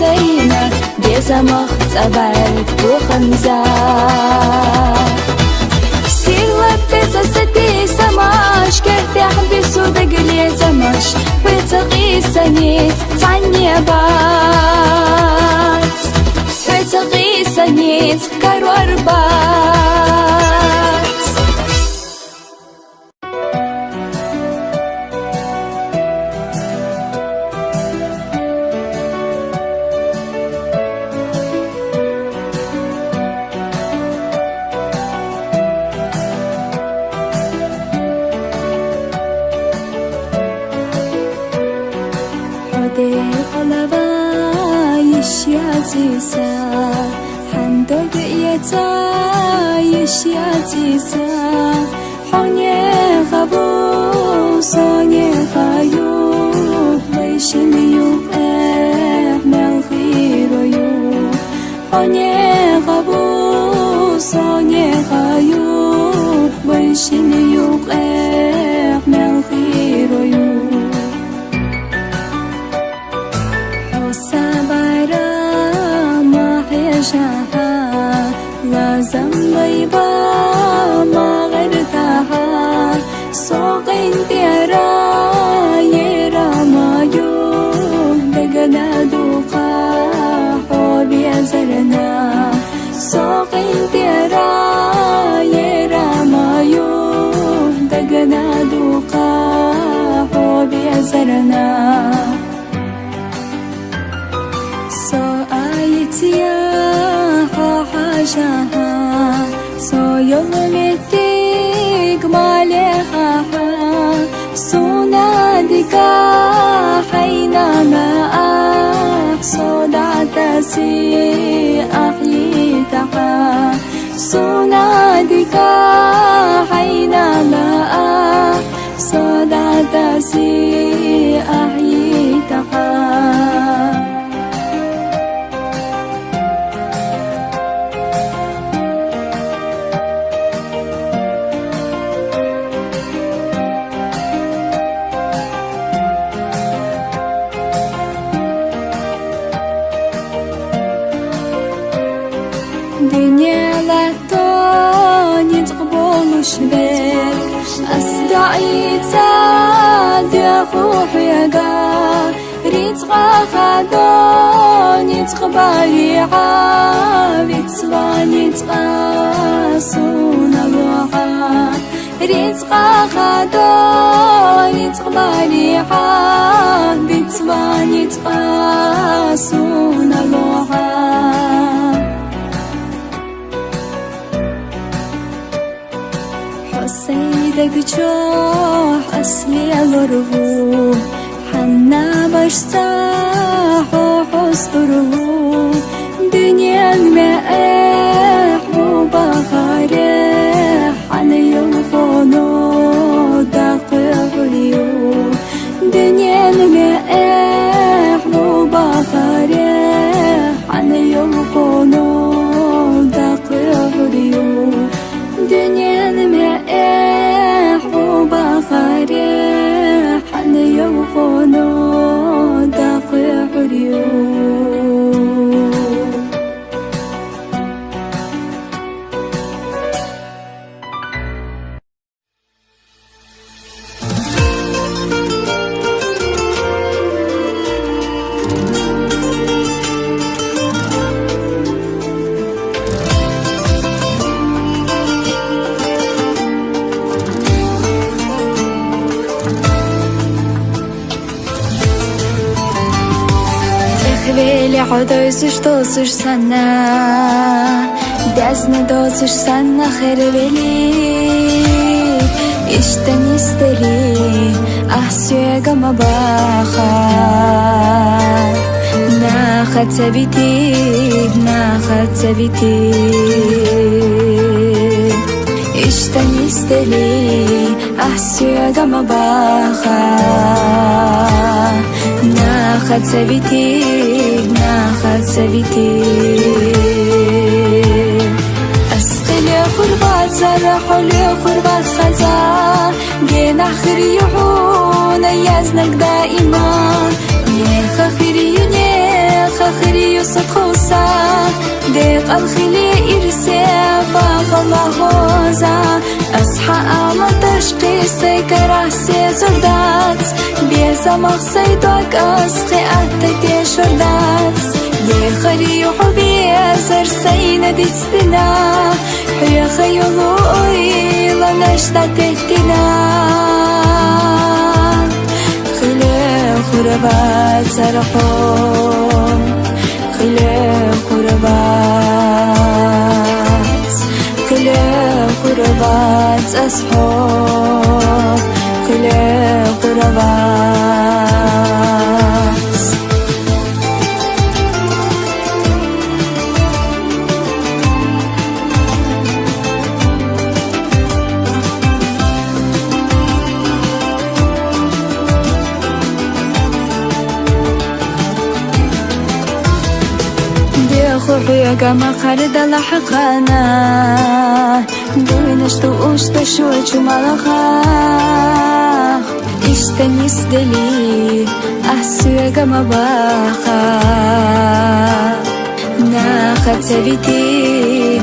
دينا بيزمخ تبعت وخمزة سير لبزة ستي سماش كرتاح بسودة قلية زمش ويتقي سنيت تعني بات ويتقي سنيت كرور بات قلبا يشياتيسا حندق يتا يشياتيسا حوني غبو صوني غايو ويشن يوب احمل خيرو يو حوني غبو صوني غايو ويشن يوب احمل خيرو يو لازم بيبا ما غرتها سوقين تيرا يرا ما يوم دقنا دوقا حولي زرنا سوقين تيرا يرا ما يوم دقنا دوقا حولي زرنا سو آيتيا حاجها سو يومتك مالها سونادك حينما صدعت سي أحيتها سونادك حينما صدعت سي أحيتها شبك أصدعي تادي روحي دا ريتغا خدوني تقبالي عابي تغاني تغاسون الوحا ريتغا خدوني تقبالي عابي تغاني تغاسون الوحا سيدك جوح أصلي الرغوب حنا نباش صح وحصره دنيا المائح وبخارح على يلقونه دقيقريو دنيا المائح وبخارح على يلقونه دقيقريو دنيا المائح وبخارح على يلقونه دقيقريو Хвели одойсуш досуш сана Дясна досуш сана хервели Иштен истери Ахсюега мабаха Наха цавити Иштен истери Ахсюега мабаха ناخد سبيتي أسقي لي خربات سرحوا لي خربات خزا جينا خيري يحون يازنك دائما نيخا خيري يوسف خوصا ديق الخلي إرسي باغ الله غوزا أصحى أما تشقي سيكرا سيزردات بيزا مغسيدوك أسقي أتكي شردات يخري يحبي أزر سينا ديستنا حيا خيولو إيلا نشتا تهتنا خلي خربات سرحون خلي خربات أصحاب خلي خربات خوحي كما خرد لحقنا دوينش توش تشوش مالخاخ اشتنيس دلي أحسوي كما باخا ناخد سبيتي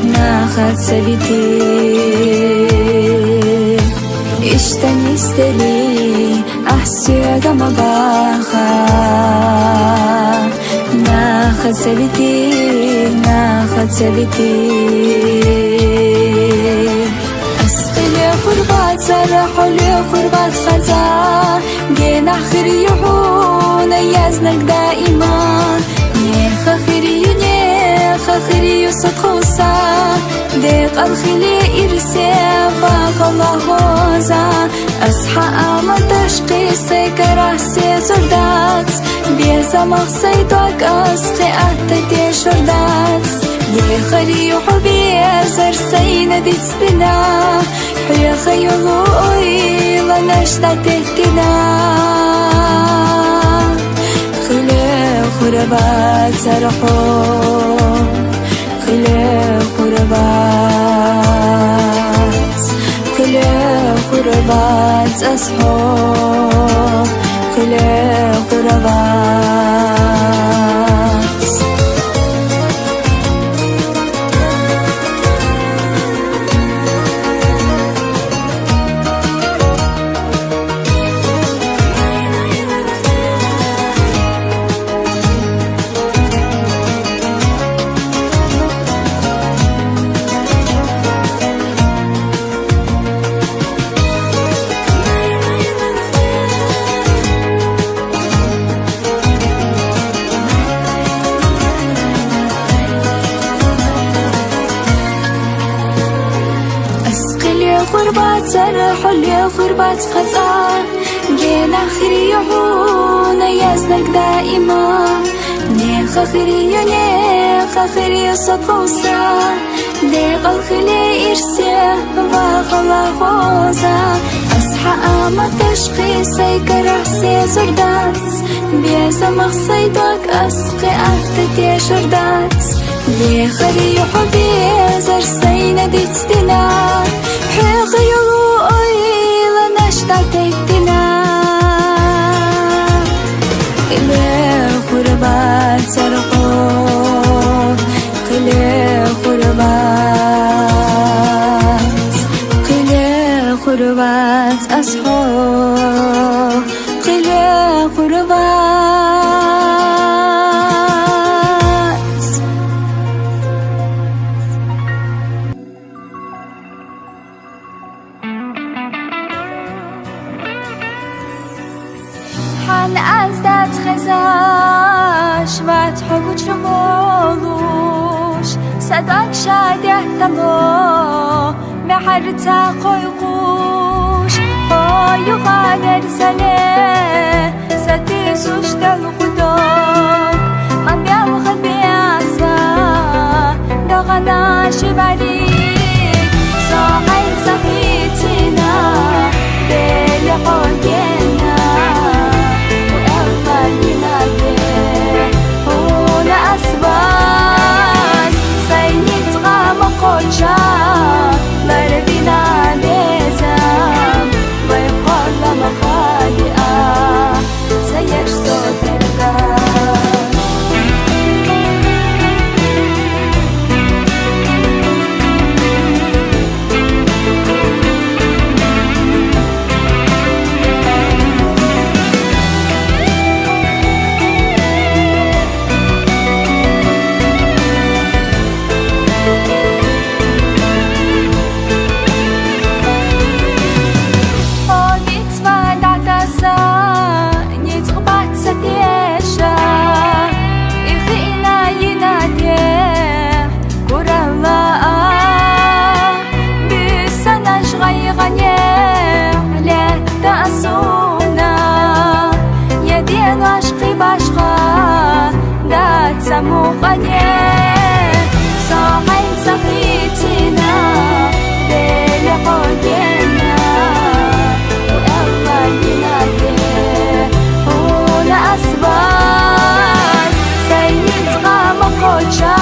اشتنيس دلي أحسوي كما باخا ناخد سبيتي أسقي لي خربات سرحوا لي خربات خزا جينا خيري يحون يازنك دائما نيخا خيري يوسف خوصا ديق الخلي إرسي باغ الله غوزا أصحى أما تشقي سيكرا سيزردات بيزا مغسيدوك أسقي أتكي شردات يخري يحبي أزر سينا ديستنا حيا خيولو إيلا نشتا تهتنا خلي خربات سرحون خلي خربات أصحاب خلي خربات خربات سرح اللي خربات خزا جينا خيري يهون يزنك دائما نيخ خيري نيخ خيري صدوسا ديق الخلي إرسيه وخلا خوزا أصحى أما تشخيصي كرحسي زردات بيزا مخصيدك أسقي أهتدي شردات بيخري يحبي زرسينا ديتستنا حيقي يلوئي لنشتاتك دنا إلي خربات سرقو قلي خربات أصحو قلي خربات حال ازداد خزاش و تحبو چمولوش صداك شاده تلو محرتا قيقوش قايو غادر زله ستيسوش دل خداك من بيالخد بياسا دغنا شباليك صاحي صحيتنا بيلي قوتنا قلشا لربنا نزام ويقول لما خادئة سيش صوتك مغني صاحي صحيتنا بيلي حوجنا ويلا ينادي ولا أسباس سيد غام قلشا